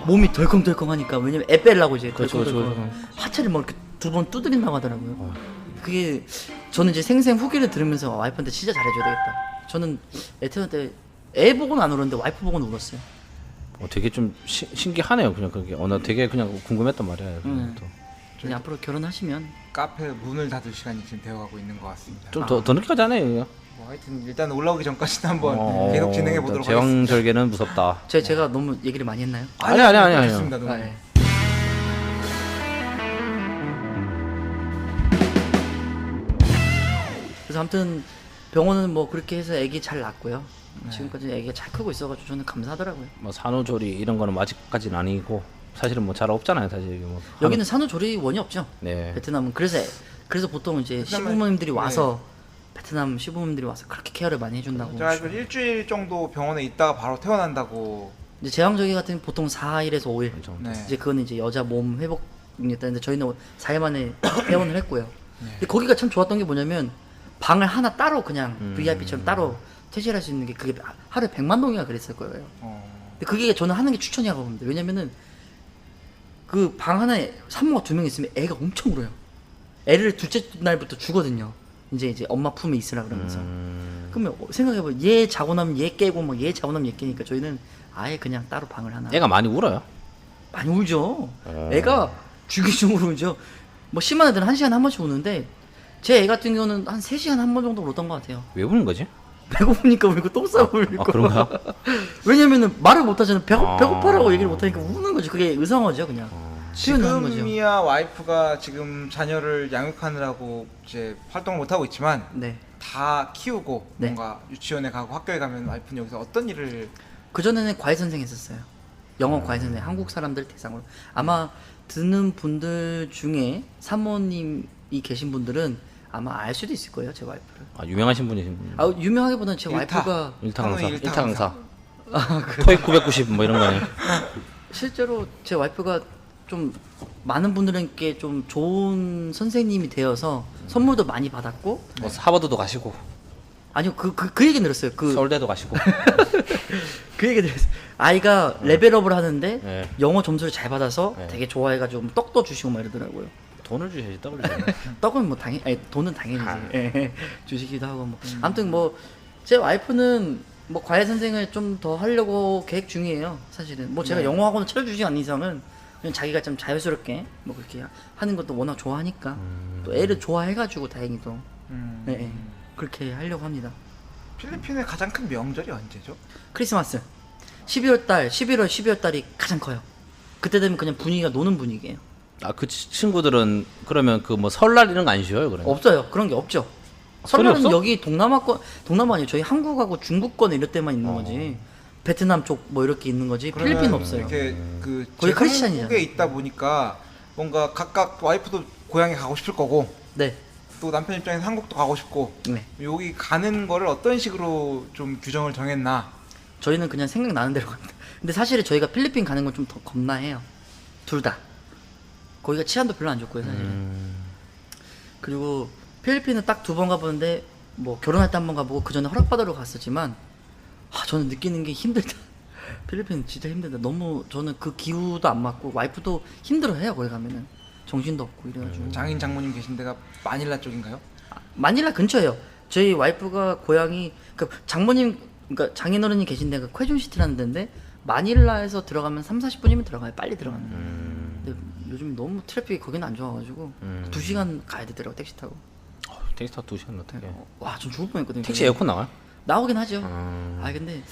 몸이 덜컹덜컹하니까 왜냐면 애 빼려고 이제 덜컹덜컹 하체를 뭐 이렇게 2번 두드린다고 하더라고요. 그게 저는 이제 생생 후기를 들으면서 와이프한테 진짜 잘해줘야 되겠다. 저는 애 태어날 때 애 보고는 안 울었는데 와이프 보고는 울었어요. 되게 좀 신기하네요. 그냥 그게 되게 그냥 궁금했단 말이야. 또. 그냥 앞으로 결혼하시면 카페 문을 닫을 시간이 지금 되어가고 있는 것 같습니다. 좀 더 늦게 가잖아요. 뭐 하여튼 일단 올라오기 전까지는 한번 계속 진행해 보도록 하겠습니다. 제왕절개는 무섭다. 제가 너무 얘기를 많이 했나요? 아니. 좋습니다. 너무. 예. 그래서 아무튼 병원은 뭐 그렇게 해서 아기 잘 낳았고요. 지금까지 아기가 잘 크고 있어가지고 저는 감사하더라고요. 뭐 산후조리 이런 거는 뭐 아직까지는 아니고 사실은 뭐 잘 없잖아요. 사실 뭐 여기는 산후조리원이 없죠. 네. 베트남은 그래서 보통 이제 시부모님들이 와서 베트남 시부모님들이 와서 그렇게 케어를 많이 해준다고. 제가 알기로 일주일 정도 병원에 있다가 바로 퇴원한다고. 이제 제왕절개 같은 게 보통 4일에서 5일. 네. 이제 그거는 이제 여자 몸 회복이었다는데 저희는 4일 만에 퇴원을 했고요. 근데 거기가 참 좋았던 게 뭐냐면 방을 하나 따로 그냥 VIP처럼 따로 퇴실할 수 있는 게 그게 하루에 100만 동이가 그랬을 거예요. 근데 그게 저는 하는 게 추천이라고 봅니다. 왜냐면은 그 방 하나에 산모가 2명 있으면 애가 엄청 울어요. 애를 둘째 날부터 주거든요. 이제 엄마 품에 있으라 그러면서. 그러면 생각해봐. 얘 자고 나면 얘 깨고 막 얘 자고 나면 얘 깨니까 저희는 아예 그냥 따로 방을 하나. 애가 많이 울어요? 많이 울죠. 애가 주기적으로 울죠. 뭐 심한 애들은 1시간에 한 번씩 우는데 제 애 같은 경우는 한 3시간에 한 번 정도 울었던 것 같아요. 왜 우는 거지? 배고프니까 울고 똥 싸고 울고. 그런가? 왜냐면은 말을 못하잖아요. 배고파라고 얘기를 못하니까 우는 거지. 그게 의상어죠 그냥. 표현하는 거죠. 지금이야 와이프가 지금 자녀를 양육하느라고 이제 활동을 못 하고 있지만 네. 다 키우고 네. 뭔가 유치원에 가고 학교에 가면 와이프는 여기서 어떤 일을. 그전에는 과외 선생 했었어요. 영어 과외 선생. 한국 사람들 대상으로. 아마 듣는 분들 중에 사모님이 계신 분들은 아마 알 수도 있을 거예요. 제 와이프를. 유명하신 분이신 분. 유명하기보다는 제 와이프가 일타 강사. 일타 일타 강사. 토익 990 뭐 이런 거네. 실제로 제 와이프가 좀 많은 분들에게 좀 좋은 선생님이 되어서 선물도 많이 받았고. 뭐 하버드도 가시고. 아니요, 그 얘기 들었어요. 서울대도 가시고. 그 얘기 들었어요. 아이가 레벨업을 하는데 네. 영어 점수를 잘 받아서 네. 되게 좋아해가지고 떡도 주시고 막 이러더라고요. 돈을 주셔야지 떡을 줘. 떡은 뭐 돈은 당연히지. 예, 주시기도 하고 뭐. 아무튼 뭐 제 와이프는 뭐 과외 선생을 좀 더 하려고 계획 중이에요. 사실은 뭐 제가 영어 학원을 차려주지 않는 이상은 그냥 자기가 좀 자연스럽게 뭐 그렇게 하는 것도 워낙 좋아하니까 또 애를 좋아해가지고 다행히도 네, 네. 그렇게 하려고 합니다. 필리핀의 가장 큰 명절이 언제죠? 크리스마스 11월 달 12월 달이 가장 커요. 그때 되면 그냥 분위기가 노는 분위기예요. 아, 그 친구들은 그러면 그 뭐 설날 이런 거 안 쉬어요, 그러면? 없어요. 그런 게 없죠. 설이 설날은 없어? 여기 동남아 아니에요. 저희 한국하고 중국권 이럴 때만 있는 거지. 베트남 쪽 뭐 이렇게 있는 거지. 필리핀 없어요. 이렇게 그 거의 제 크리스찬이잖아요. 한국에 있다 보니까 뭔가 각각 와이프도 고향에 가고 싶을 거고 네. 또 남편 입장에서 한국도 가고 싶고 네. 여기 가는 거를 어떤 식으로 좀 규정을 정했나? 저희는 그냥 생각나는 대로 갑니다. 근데 사실 저희가 필리핀 가는 건 좀 더 겁나해요. 둘 다. 거기가 치안도 별로 안 좋고요, 사실은. 그리고 필리핀은 딱 2번 가보는데 뭐 결혼할 때 한 번 가보고 그 전에 허락받으러 갔었지만 저는 느끼는 게 힘들다. 필리핀 진짜 힘들다. 너무 저는 그 기후도 안 맞고 와이프도 힘들어해요. 거기 가면은 정신도 없고 이래가지고. 장인 장모님 계신 데가 마닐라 쪽인가요? 마닐라 근처예요. 저희 와이프가 고향이 그러니까 장모님 그러니까 장인어른이 계신 데가 퀘준시티라는 데인데 마닐라에서 들어가면 3-40분이면 들어가요. 빨리 들어가면. 근데 요즘 너무 트래픽이 거기는 안 좋아가지고 2시간 가야 되더라고 택시 타고. 택시 타고 2시간 어떻게? 와, 전 죽을 뻔했거든요. 택시 에어컨 나와요? 나오긴 하죠. 근데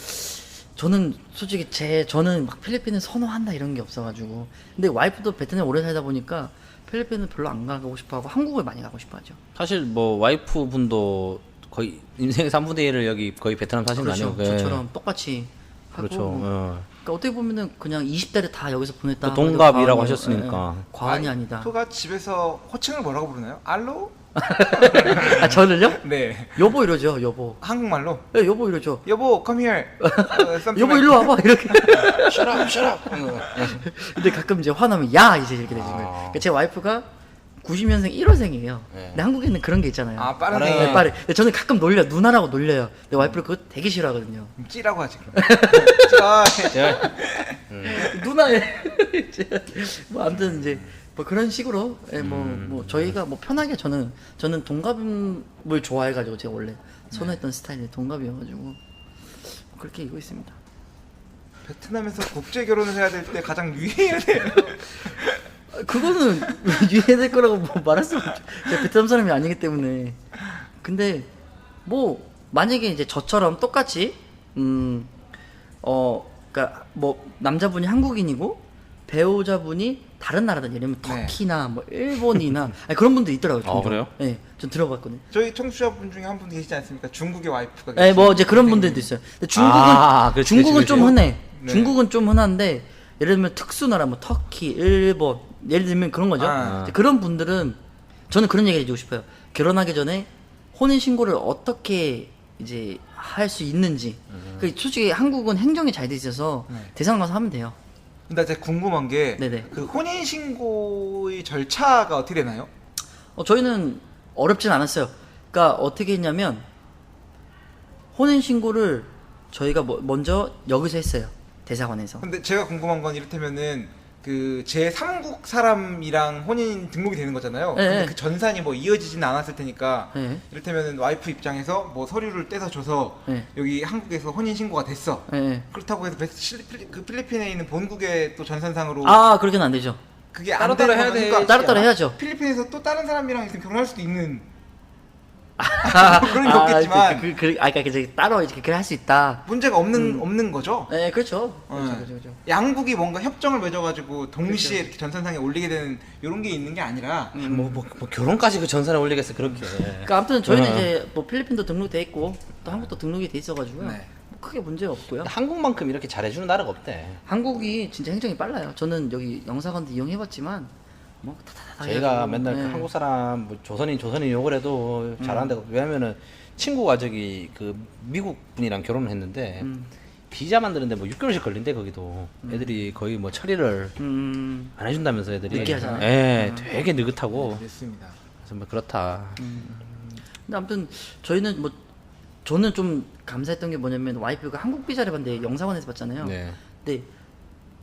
저는 솔직히 저는 막 필리핀을 선호한다 이런 게 없어가지고. 근데 와이프도 베트남에 오래 살다 보니까 필리핀은 별로 안 가고 싶어하고 한국을 많이 가고 싶어하죠. 사실 뭐 와이프 분도 거의 인생의 3분의 1을 여기 거의 베트남 사신 거 그렇죠. 아니에요? 저처럼 똑같이 하고. 그렇죠. 그러니까 어떻게 보면은 그냥 20대를 다 여기서 보냈다. 또 동갑이라고 과언이- 하셨으니까. 과언이 아니다. 와이프가 집에서 호칭을 뭐라고 부르나요? 알로? 저를요? 네. 여보 이러죠. 여보. 한국말로 네, 여보 이러죠. 여보 come here. something 여보 like- 일로 와봐 이렇게. Shut up, shut up. 근데 가끔 이제 화나면 야 이제 이렇게 되는 거예요. 그러니까 제 와이프가 90년생 1호생이에요. 근데 한국에는 그런 게 있잖아요. 아 빠른 빠른- 네, 생일. 빠르. 근데 저는 가끔 누나라고 놀려요. 근데 와이프를 그거 되게 싫어하거든요. 찌라고 하지 그럼. 누나의 뭐 아무튼 이제 뭐 그런 식으로 뭐 저희가 뭐 편하게 저는 동갑을 좋아해가지고 제가 원래 선호했던 스타일이 동갑이어가지고 그렇게 이고 있습니다. 베트남에서 국제 결혼을 해야 될 때 가장 유의해야 돼요. 그거는 유해될 거라고 뭐 말할 수 없죠. 제가 베트남 사람이 아니기 때문에. 근데 뭐 만약에 이제 저처럼 똑같이 그러니까 뭐 남자분이 한국인이고 배우자분이 다른 나라다. 예를 들면 네. 터키나 뭐 일본이나 아니, 그런 분도 있더라고요. 종종. 그래요? 네, 전 들어봤거든요. 저희 청취자분 중에 한 분 계시지 않습니까? 중국의 와이프가 네, 뭐 이제 그런 선생님. 분들도 있어요. 근데 그렇지, 중국은 그렇지, 좀 그렇지. 흔해. 네. 중국은 좀 흔한데 예를 들면 특수나라 뭐 터키, 일본 예를 들면 그런 거죠. 아. 이제 그런 분들은 저는 그런 얘기 해주고 싶어요. 결혼하기 전에 혼인 신고를 어떻게 이제 할 수 있는지. 그 솔직히 한국은 행정이 잘 돼 있어서 네. 대상 가서 하면 돼요. 근데 제가 궁금한 게 네네. 그 혼인 신고의 절차가 어떻게 되나요? 저희는 어렵진 않았어요. 그러니까 어떻게 했냐면 혼인 신고를 저희가 먼저 여기서 했어요. 대사관에서. 근데 제가 궁금한 건 이를테면은 그 제 3국 사람이랑 혼인 등록이 되는 거잖아요. 네, 근데 네. 그 전산이 뭐 이어지진 않았을 테니까 네. 이를테면은 와이프 입장에서 뭐 서류를 떼서 줘서 네. 여기 한국에서 혼인 신고가 됐어. 네. 그렇다고 해서 그 필리핀에 있는 본국의 또 전산상으로 그렇게는 안 되죠. 그게 안 따로따로 되는 해야 거는 돼. 그러니까 따로따로 해야죠. 필리핀에서 또 다른 사람이랑 있으면 결혼할 수도 있는 그런 게 없겠지만 그러니까 이제 따로 이렇게 할 수 있다. 문제가 없는 거죠. 네, 그렇죠. 네. 그렇죠. 양국이 뭔가 협정을 맺어가지고 동시에 이렇게 전산상에 올리게 되는 이런 게 있는 게 아니라 뭐 결혼까지 그 전산에 올리겠어 그렇게. 그러니까 아무튼 저희는 이제 뭐 필리핀도 등록돼 있고 또 한국도 등록이 돼 있어가지고요. 네. 뭐 크게 문제 없고요. 한국만큼 이렇게 잘해주는 나라가 없대. 한국이 진짜 행정이 빨라요. 저는 여기 영사관도 이용해봤지만 뭐 저희가 해가지고, 맨날 그 네. 한국 사람 뭐 조선인 욕을 해도 잘하는데 왜냐면은 친구가 저기 그 미국 분이랑 결혼을 했는데 비자 만드는데 뭐 6개월씩 걸린대 거기도. 애들이 거의 뭐 처리를 안 해준다면서 애들이. 늦게 하잖아요. 예, 되게 느긋하고. 됐습니다. 그래서 뭐 그렇다. 근데 아무튼 저는 좀 감사했던 게 뭐냐면 와이프가 한국 비자를 봤는데 영사관에서 봤잖아요. 네. 근데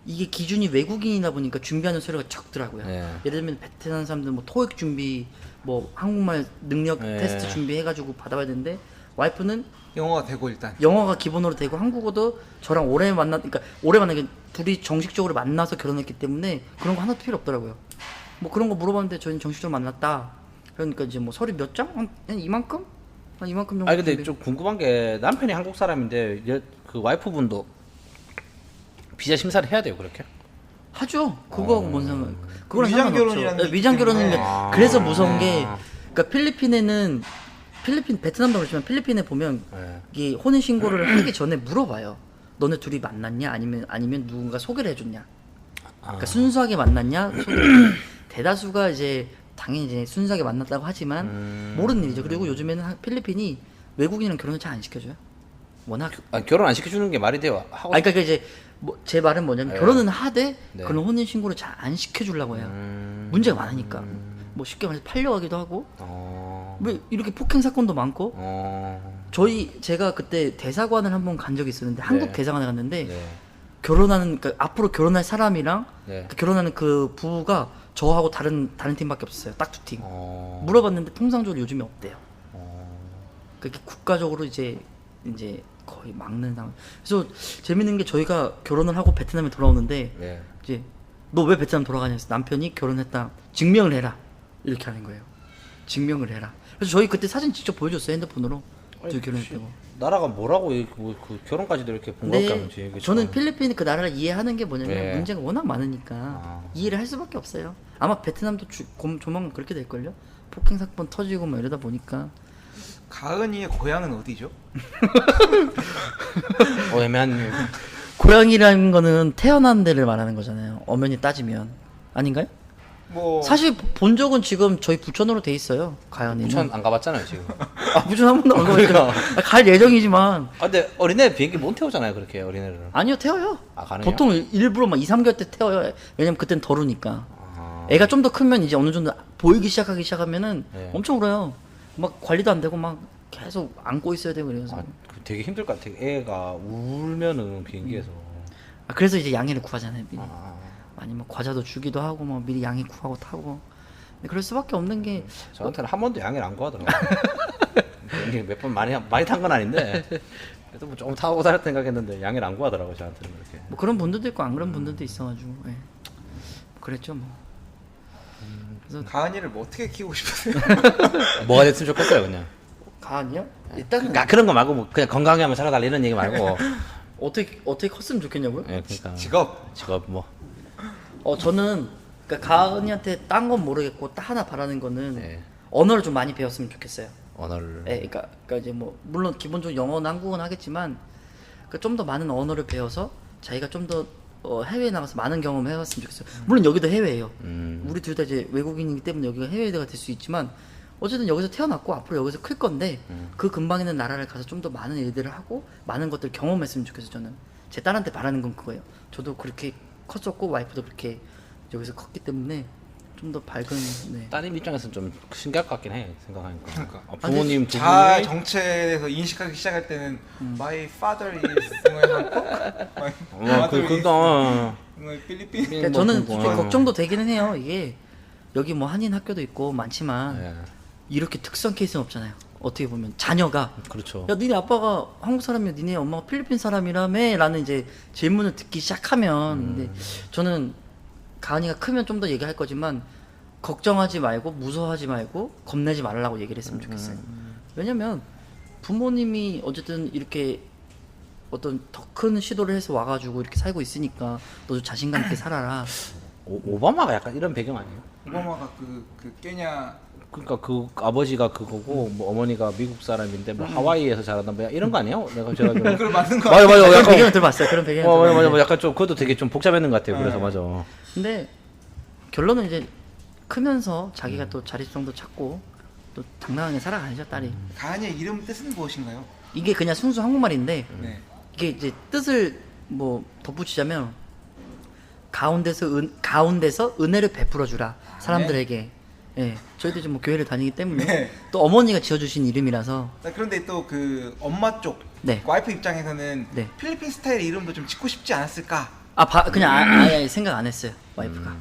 이게 기준이 외국인이다 보니까 준비하는 서류가 적더라고요. 네. 예를 들면 베트남 사람들 뭐 토익 준비, 뭐 한국말 능력 네. 테스트 준비해가지고 받아봐야 되는데 와이프는 영어가 되고 일단 영어가 기본으로 되고 한국어도 저랑 오래 만난 게 둘이 정식적으로 만나서 결혼했기 때문에 그런 거 하나도 필요 없더라고요. 뭐 그런 거 물어봤는데 저희는 정식적으로 만났다. 그러니까 이제 뭐 서류 몇 장? 한 이만큼? 한 이만큼 정도. 아니 근데 좀 궁금한 게 남편이 한국 사람인데 그 와이프분도 비자 심사를 해야 돼요 그렇게? 하죠. 그거하고 뭔 상관? 그거랑 위장 상관없죠. 결혼이라는 네, 위장 결혼은 때문에. 그래서 무서운 게 그러니까 베트남도 그렇지만 필리핀에 보면 네. 이 혼인 신고를 하기 전에 물어봐요. 너네 둘이 만났냐? 아니면 누군가 소개를 해줬냐? 그러니까 순수하게 만났냐? 소개를 대다수가 이제 당연히 이제 순수하게 만났다고 하지만 모르는 일이죠. 그리고 요즘에는 필리핀이 외국인은 결혼을 잘 안 시켜줘요. 워낙 결혼 안 시켜주는 게 말이 돼요? 하고 그러니까 이제 제 말은 뭐냐면 네. 결혼은 하되 네. 그런 혼인 신고를 잘 안 시켜주려고 해요. 문제가 많으니까. 뭐 쉽게 말해서 팔려가기도 하고 왜 이렇게 폭행 사건도 많고 제가 그때 대사관을 한번 간 적이 있었는데 한국 대사관에 갔는데 네. 그러니까 앞으로 결혼할 사람이랑 네. 결혼하는 그 부부가 저하고 다른 팀밖에 없었어요. 딱 2팀. 물어봤는데 통상적으로 요즘에 없대요. 그게 국가적으로 이제 거의 막는 상황. 그래서 재밌는 게 저희가 결혼을 하고 베트남에 돌아오는데 네. 이제 너 왜 베트남 돌아가냐 해서 남편이 결혼했다. 증명을 해라. 이렇게 하는 거예요. 증명을 해라. 그래서 저희 그때 사진 직접 보여줬어요. 핸드폰으로. 저희 결혼했다고. 나라가 뭐라고 그 결혼까지도 이렇게 번거롭게 하는지. 근데 저는 필리핀 그 나라를 이해하는 게 뭐냐면 네. 문제가 워낙 많으니까 이해를 할 수밖에 없어요. 아마 베트남도 조만간 그렇게 될걸요? 폭행 사건 터지고 막 이러다 보니까. 가은이의 고향은 어디죠? 애매한. 고향이라는 거는 태어난 데를 말하는 거잖아요. 엄연히 따지면. 아닌가요? 뭐 사실 본 적은 지금 저희 부천으로 돼 있어요. 가연이는. 부천 안 가봤잖아요 지금. 부천 한 번도 안 가봤어요. 갈 예정이지만. 근데 어린애 비행기 못 태우잖아요 그렇게 어린애를. 아니요, 태워요. 가능해요? 보통 일부러 막 2, 3개월 때 태워요. 왜냐면 그땐 덜우니까. 애가 좀 더 크면 이제 어느 정도 보이기 시작하면은 네. 엄청 울어요. 막 관리도 안 되고 막 계속 안고 있어야 되고 그래서. 되게 힘들 것 같아. 애가 울면은 비행기에서. 그래서 이제 양해를 구하잖아요. 미리. 아니면 과자도 주기도 하고 뭐 미리 양해 구하고 타고. 근데 그럴 수밖에 없는 게 저한테는 한 번도 양해를 안 구하더라고요. 비행기 몇 번 많이 탄 건 아닌데 그래도 뭐 조금 타고 다녔다 생각했는데 양해를 안 구하더라고요 저한테는 그렇게. 뭐 그런 분들도 있고 안 그런 분들도 있어가지고. 예. 그랬죠 뭐. 그래서 가은이를 뭐 어떻게 키우고 싶으세요? 뭐가 됐으면 좋겠어요 그냥. 가은이요? 일단은 그런 거 말고 뭐 그냥 건강하게 한번 살아달라 이런 얘기 말고. 어떻게 컸으면 좋겠냐고요? 예, 그러니까 직업 뭐. 저는 그러니까 가은이한테 딴 건 모르겠고 딱 하나 바라는 거는 네. 언어를 좀 많이 배웠으면 좋겠어요. 언어를. 예, 그러니까 이제 뭐 물론 기본적으로 영어나 한국어는 하겠지만 좀 더 많은 언어를 배워서 자기가 좀 더 해외에 나가서 많은 경험을 해봤으면 좋겠어요. 물론 여기도 해외예요. 우리 둘 다 이제 외국인이기 때문에 여기가 해외가 될 수 있지만 어쨌든 여기서 태어났고 앞으로 여기서 클 건데 그 근방에 있는 나라를 가서 좀 더 많은 일들을 하고 많은 것들을 경험했으면 좋겠어요. 저는 제 딸한테 바라는 건 그거예요. 저도 그렇게 컸었고 와이프도 그렇게 여기서 컸기 때문에 좀 더 밝은. 네. 따님 입장에서는 좀 신기할 것 같긴 해 생각하니까. 그러니까. 부모님 두 자아 분이 정체에 대해서 인식하기 시작할 때는 My father is Hankook, 필리핀. 그러니까 저는 솔직히 걱정도 되기는 해요. 이게 여기 뭐 한인 학교도 있고 많지만 예. 이렇게 특수한 케이스는 없잖아요. 어떻게 보면 자녀가 그렇죠. 야 니네 아빠가 한국 사람이야 니네 엄마가 필리핀 사람이라며 라는 이제 질문을 듣기 시작하면 근데 저는 가은이가 크면 좀 더 얘기할 거지만 걱정하지 말고 무서워하지 말고 겁내지 말라고 얘기를 했으면 좋겠어요. 왜냐면 부모님이 어쨌든 이렇게 어떤 더 큰 시도를 해서 와가지고 이렇게 살고 있으니까 너도 자신감 있게 살아라. 오바마가 약간 이런 배경 아니에요? 오바마가 그 케냐 그러니까 그 아버지가 그거고 뭐 어머니가 미국 사람인데 뭐 하와이에서 자라다 뭐 이런 거 아니에요? 제가 좀 그걸 맞는 거 맞아 그런 약간 배경을 들어봤어요. 그런 배경을 들어봤는데. 맞아 약간 좀 그것도 되게 좀 복잡했는 것 같아요. 그래서 맞아. 근데 결론은 이제 크면서 자기가 또 자립성도 찾고 또 당당하게 살아가야죠 딸이. 가은이의 이름 뜻은 무엇인가요? 이게 그냥 순수 한국말인데 네. 이게 이제 뜻을 뭐 덧붙이자면 가운데서 은혜를 베풀어 주라 사람들에게. 예, 저희도 이제 뭐 교회를 다니기 때문에 네. 또 어머니가 지어주신 이름이라서. 그런데 또 그 엄마 쪽 네. 와이프 입장에서는 네. 필리핀 스타일 이름도 좀 짓고 싶지 않았을까? 그냥 아예 생각 안 했어요 와이프가.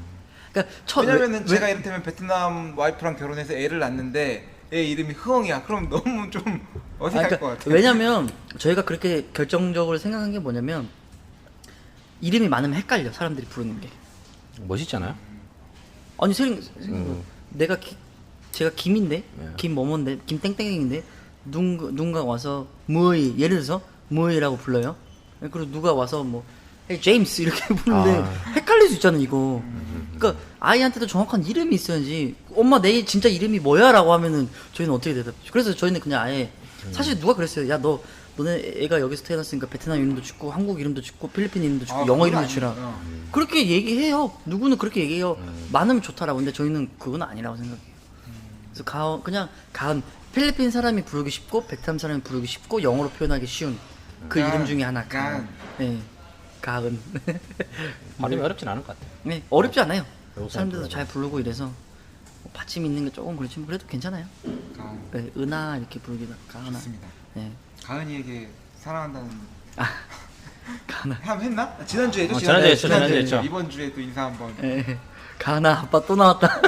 그러니까 왜냐면은 제가 이를테면 베트남 와이프랑 결혼해서 애를 낳는데 애 이름이 흐엉이야. 그럼 너무 좀 어색할 것 같아요. 왜냐면 저희가 그렇게 결정적으로 생각한 게 뭐냐면 이름이 많으면 헷갈려 사람들이 부르는 게. 멋있잖아요. 아니 제가 김인데 네. 김뭐뭔데 김땡땡인데 누군가 와서 뭐이 예를 들어서 뭐이라고 불러요. 그리고 누가 와서 뭐 헤이 제임스 이렇게 부르는데 헷갈릴 수 있잖아 이거. 그러니까 아이한테도 정확한 이름이 있어야지. 엄마 내 진짜 이름이 뭐야라고 하면은 저희는 어떻게 대답하죠? 그래서 저희는 그냥 아예 사실 누가 그랬어요. 야 너네 애가 여기서 태어났으니까 베트남 이름도 짓고 한국 이름도 짓고 필리핀 이름도 짓고 영어 이름도 지라. 그렇게 얘기해요. 누구는 그렇게 얘기해요. 많으면 좋다라고. 근데 저희는 그건 아니라고 생각해요. 그래서 그냥 가은 필리핀 사람이 부르기 쉽고 베트남 사람이 부르기 쉽고 영어로 표현하기 쉬운 그 이름 중에 하나 가은. 네, 가은. 발음이 어렵진 않을 것 같아요. 네, 어렵지 않아요. 외국 사람들도 사람들은. 잘 부르고 이래서 뭐 받침 있는 게 조금 그렇지만 그래도 괜찮아요. 가은. 네, 은하 이렇게 부르기도 가은아. 좋습니다. 네, 가은이에게 사랑한다는 가은아. 한번 했나? 지난주에 했죠. 지난주에 했죠, 지난주에 했죠. 이번 주에 또 인사 한번. 네, 가은아 아빠 또 나왔다.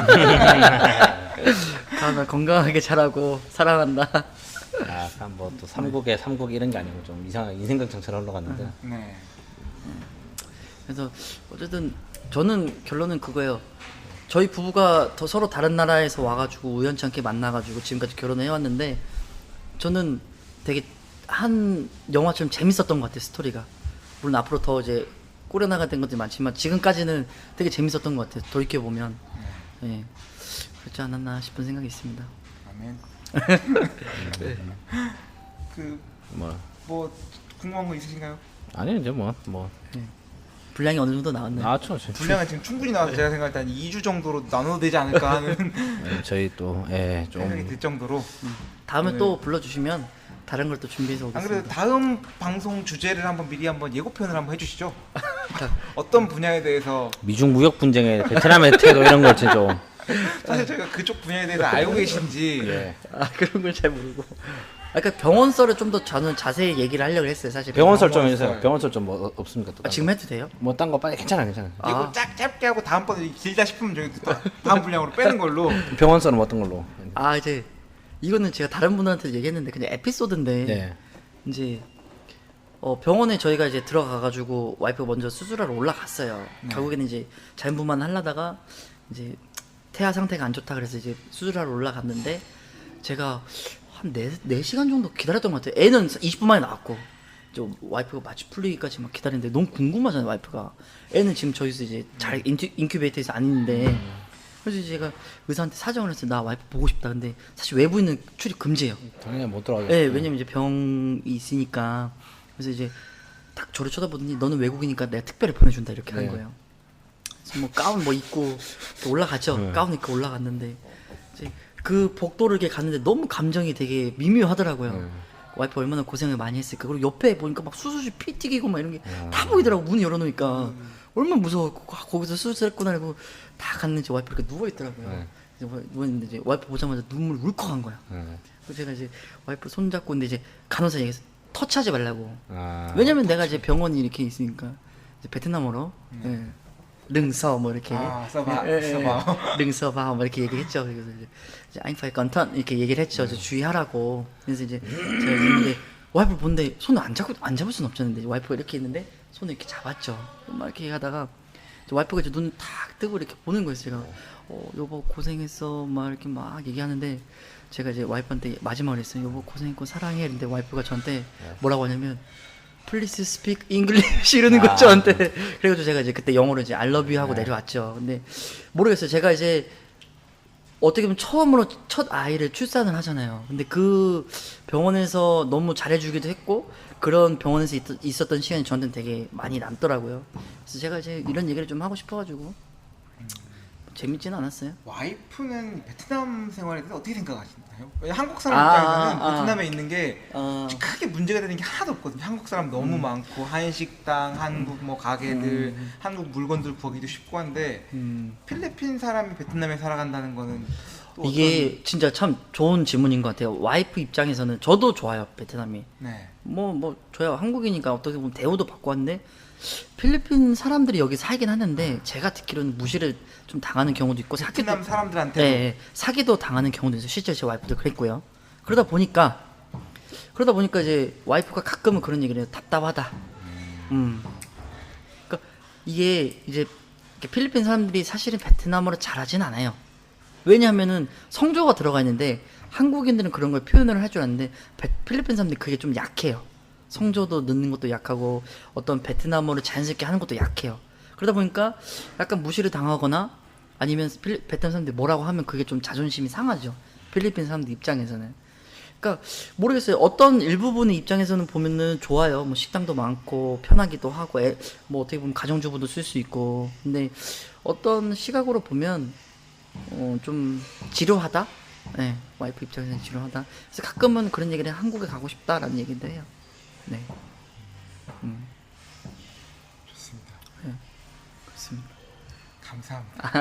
가은아 건강하게 자라고 사랑한다. 약간 뭐또 삼국의 삼국 이런 게 아니고 좀 이상하게 인생극장처럼 흘러갔는데. 네. 그래서 어쨌든 저는 결론은 그거예요. 저희 부부가 더 서로 다른 나라에서 와가지고 우연찮게 만나가지고 지금까지 결혼을 해왔는데 저는 되게 한 영화처럼 재밌었던 것 같아요. 스토리가. 물론 앞으로 더 이제 꾸려나가 된 것들이 많지만 지금까지는 되게 재밌었던 것 같아요. 돌이켜 보면. 예, 그렇지 않았나 싶은 생각이 있습니다. 아멘. 뭐 뭐 궁금한 거 있으신가요? 아니 이제 뭐 분량이 어느 정도 나왔나요? 나왔죠. 분량은 지금 충분히 나와서 제가 생각할 때 한 2주 정도로 나눠도 되지 않을까 하는 저희 또 생각이 좀 들 정도로. 다음에 네. 또 불러주시면 다른 걸 또 준비해서 안 오겠습니다. 그래도 다음 방송 주제를 한번 미리 한번 예고편을 한번 해주시죠. 어떤 분야에 대해서 미중 무역 분쟁에 베트남의 태도 이런 걸 좀 사실 저희가 그쪽 분야에 대해서 알고 계신지 예. 아 그런 걸 잘 모르고. 아까 병원 썰을 좀 더 저는 자세히 얘기를 하려고 했어요 사실. 병원 설 좀 병원 해주세요. 설. 병원 설 좀 뭐 없습니까 또? 아, 지금 해도 돼요? 뭐딴 거 빨리 괜찮아. 이거 짧게 하고 다음번에 길다 싶으면 저희 또 다음 분량으로 빼는 걸로. 병원 설은 어떤 걸로? 아 이제 이거는 제가 다른 분한테 얘기했는데 그냥 에피소드인데 네. 이제 병원에 저희가 이제 들어가가지고 와이프가 먼저 수술하러 올라갔어요. 결국에는 이제 자연분만 하려다가 이제 태아 상태가 안 좋다 그래서 이제 수술하러 올라갔는데 제가 한 4시간 정도 기다렸던 것 같아요. 애는 20분 만에 나왔고 저 와이프가 마취 풀리기까지 막 기다리는데 너무 궁금하잖아요 와이프가. 애는 지금 저기서 이제 잘 인큐베이터에서 안 있는데 그래서 제가 의사한테 사정을 했어요. 나 와이프 보고 싶다. 근데 사실 외부인은 출입 금지예요. 당연히 못 들어가죠. 네, 왜냐면 이제 병이 있으니까. 그래서 이제 딱 저를 쳐다보더니 너는 외국이니까 내가 특별히 보내준다 이렇게 하는 네. 거예요. 그래서 뭐 가운 뭐 입고 올라갔죠. 네. 가운 입고 올라갔는데 이제 그 복도를 이렇게 갔는데 너무 감정이 되게 미묘하더라고요. 네. 와이프 얼마나 고생을 많이 했을까. 그리고 옆에 보니까 막 수술실 피 튀기고 막 이런 게 다 보이더라고. 문 열어놓으니까 얼마나 무서웠고 거기서 수술했구나 하고 다 갔는지 와이프 이렇게 누워 있더라고요. 네. 누워있는데 이제 와이프 보자마자 눈물 울컥한 거야. 그래서 제가 이제 와이프 손잡고 근데 이제 간호사 얘기해서 터치하지 말라고. 왜냐면 내가 이제 병원이 이렇게 있으니까 이제 베트남어로 예. 릉서 뭐 이렇게 써봐. 릉서바 뭐 이렇게 얘기했죠. 그래서 이제 anh phải cẩn thận 이렇게 얘기를 했죠. 이제 주의하라고. 그래서 이제 제가 있는데 와이프를 보는데 손을 안 잡을 수는 없잖아요. 이제 와이프가 이렇게 있는데 손을 이렇게 잡았죠. 막 이렇게 하다가 이제 와이프가 이제 눈을 탁 뜨고 이렇게 보는 거예요. 제가 여보 고생했어 막 이렇게 막 얘기하는데 제가 이제 와이프한테 마지막으로 했어요. 여보 고생했고 사랑해. 근데 와이프가 저한테 뭐라고 하냐면 Please speak English 이러는 거죠 저한테. 그래가지고 제가 이제 그때 영어로 이제 I love you 하고 내려왔죠. 근데 모르겠어요. 제가 이제 어떻게 보면 처음으로 첫 아이를 출산을 하잖아요. 근데 그 병원에서 너무 잘해주기도 했고 그런 병원에서 있었던 시간이 저한테는 되게 많이 남더라고요. 그래서 제가 이제 이런 얘기를 좀 하고 싶어가지고 재밌지는 않았어요. 와이프는 베트남 생활에 대해서 어떻게 생각하시나요? 왜냐면 한국 사람 입장에서는 베트남에 있는 게 크게 문제가 되는 게 하나도 없거든요. 한국 사람 너무 많고 한식당, 한국 뭐 가게들, 한국 물건들 구하기도 쉽고 한데 필리핀 사람이 베트남에 살아간다는 거는 또 이게 진짜 참 좋은 질문인 것 같아요. 와이프 입장에서는 저도 좋아요 베트남이. 네. 뭐 저야 한국이니까 어떻게 보면 대우도 받고 왔는데 필리핀 사람들이 여기 살긴 하는데 제가 듣기로는 무시를 좀 당하는 경우도 있고 베트남 사람들한테도 사기도 당하는 경우도 있어요. 실제 제 와이프도 그랬고요. 그러다 보니까 이제 와이프가 가끔은 그런 얘기를 해요. 답답하다. 그러니까 이게 이제 이렇게 필리핀 사람들이 사실은 베트남어를 잘하진 않아요. 왜냐하면은 성조가 들어가 있는데 한국인들은 그런 걸 표현을 할 줄 아는데 필리핀 사람들이 그게 좀 약해요. 성조도 넣는 것도 약하고 어떤 베트남어를 자연스럽게 하는 것도 약해요. 그러다 보니까 약간 무시를 당하거나 아니면 베트남 사람들이 뭐라고 하면 그게 좀 자존심이 상하죠. 필리핀 사람들 입장에서는. 그러니까 모르겠어요. 어떤 일부분의 입장에서는 보면은 좋아요. 뭐 식당도 많고 편하기도 하고 뭐 어떻게 보면 가정주부도 쓸 수 있고. 근데 어떤 시각으로 보면 좀 지루하다. 네, 와이프 입장에서는 지루하다. 그래서 가끔은 그런 얘기를 한국에 가고 싶다라는 얘기도 해요. 네. 좋습니다. 네. 그렇습니다. 감사합니다.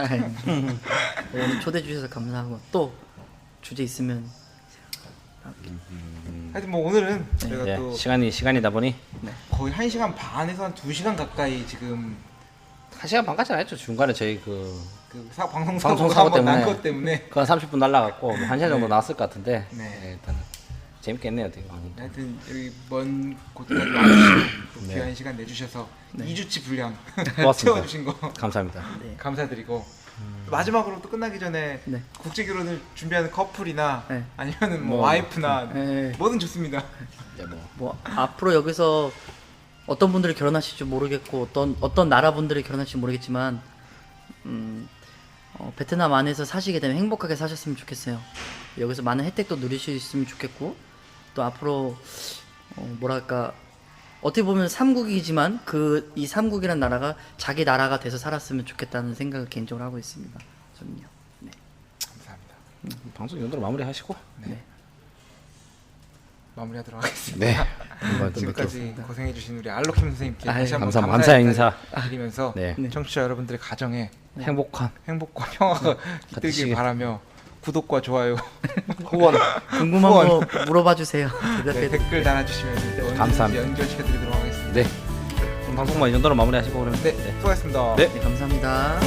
오늘 초대해 주셔서 감사하고 또 주제 있으면 하여튼 뭐 오늘은 저희가 네, 또 시간이다 보니 거의 1시간 반에서 한 2시간 가까이 지금 1시간 반까지 안 했죠. 중간에 저희 방송 방송 사고가 사고 한번 난 때문에. 것 때문에 그건 30분 날라갔고 뭐 1시간 정도 나왔을 것 같은데 네. 일단은 재밌겠네요. 되게. 하여튼 여기 먼 곳까지 와주시고 또 네. 귀한 시간 내주셔서 2주치 분량 고맙습니다. 채워주신 거 감사합니다. 네. 감사드리고 마지막으로 또 끝나기 전에 네. 국제 결혼을 준비하는 커플이나 네. 아니면은 뭐 뭐, 와이프나 네. 뭐든 좋습니다. 이제 뭐 앞으로 여기서 어떤 분들이 결혼하실지 모르겠고 어떤 나라 분들이 결혼하실지 모르겠지만 베트남 안에서 사시게 되면 행복하게 사셨으면 좋겠어요. 여기서 많은 혜택도 누리셨으면 좋겠고 또 앞으로 뭐랄까 어떻게 보면 삼국이지만 이 삼국이라는 나라가 자기 나라가 돼서 살았으면 좋겠다는 생각을 개인적으로 하고 있습니다. 저는요. 네. 감사합니다. 방송 이 정도로 마무리하시고 마무리하도록 하겠습니다. 네. 한번 또 지금까지 고생해주신 우리 알로킴 선생님께 아유, 다시 한번 감사의 인사 드리면서 네. 청취자 여러분들의 가정에 행복한 행복과 평화가 같이 있길 바라며 구독과 좋아요, 후원 궁금한 거 물어봐 주세요. 네, 댓글 달아주시면 또 언제든지 감사합니다. 연결시켜드리도록 하겠습니다. 네. 방송만 이 정도로 마무리하시고 그러면 네, 수고하셨습니다. 네. 네, 감사합니다.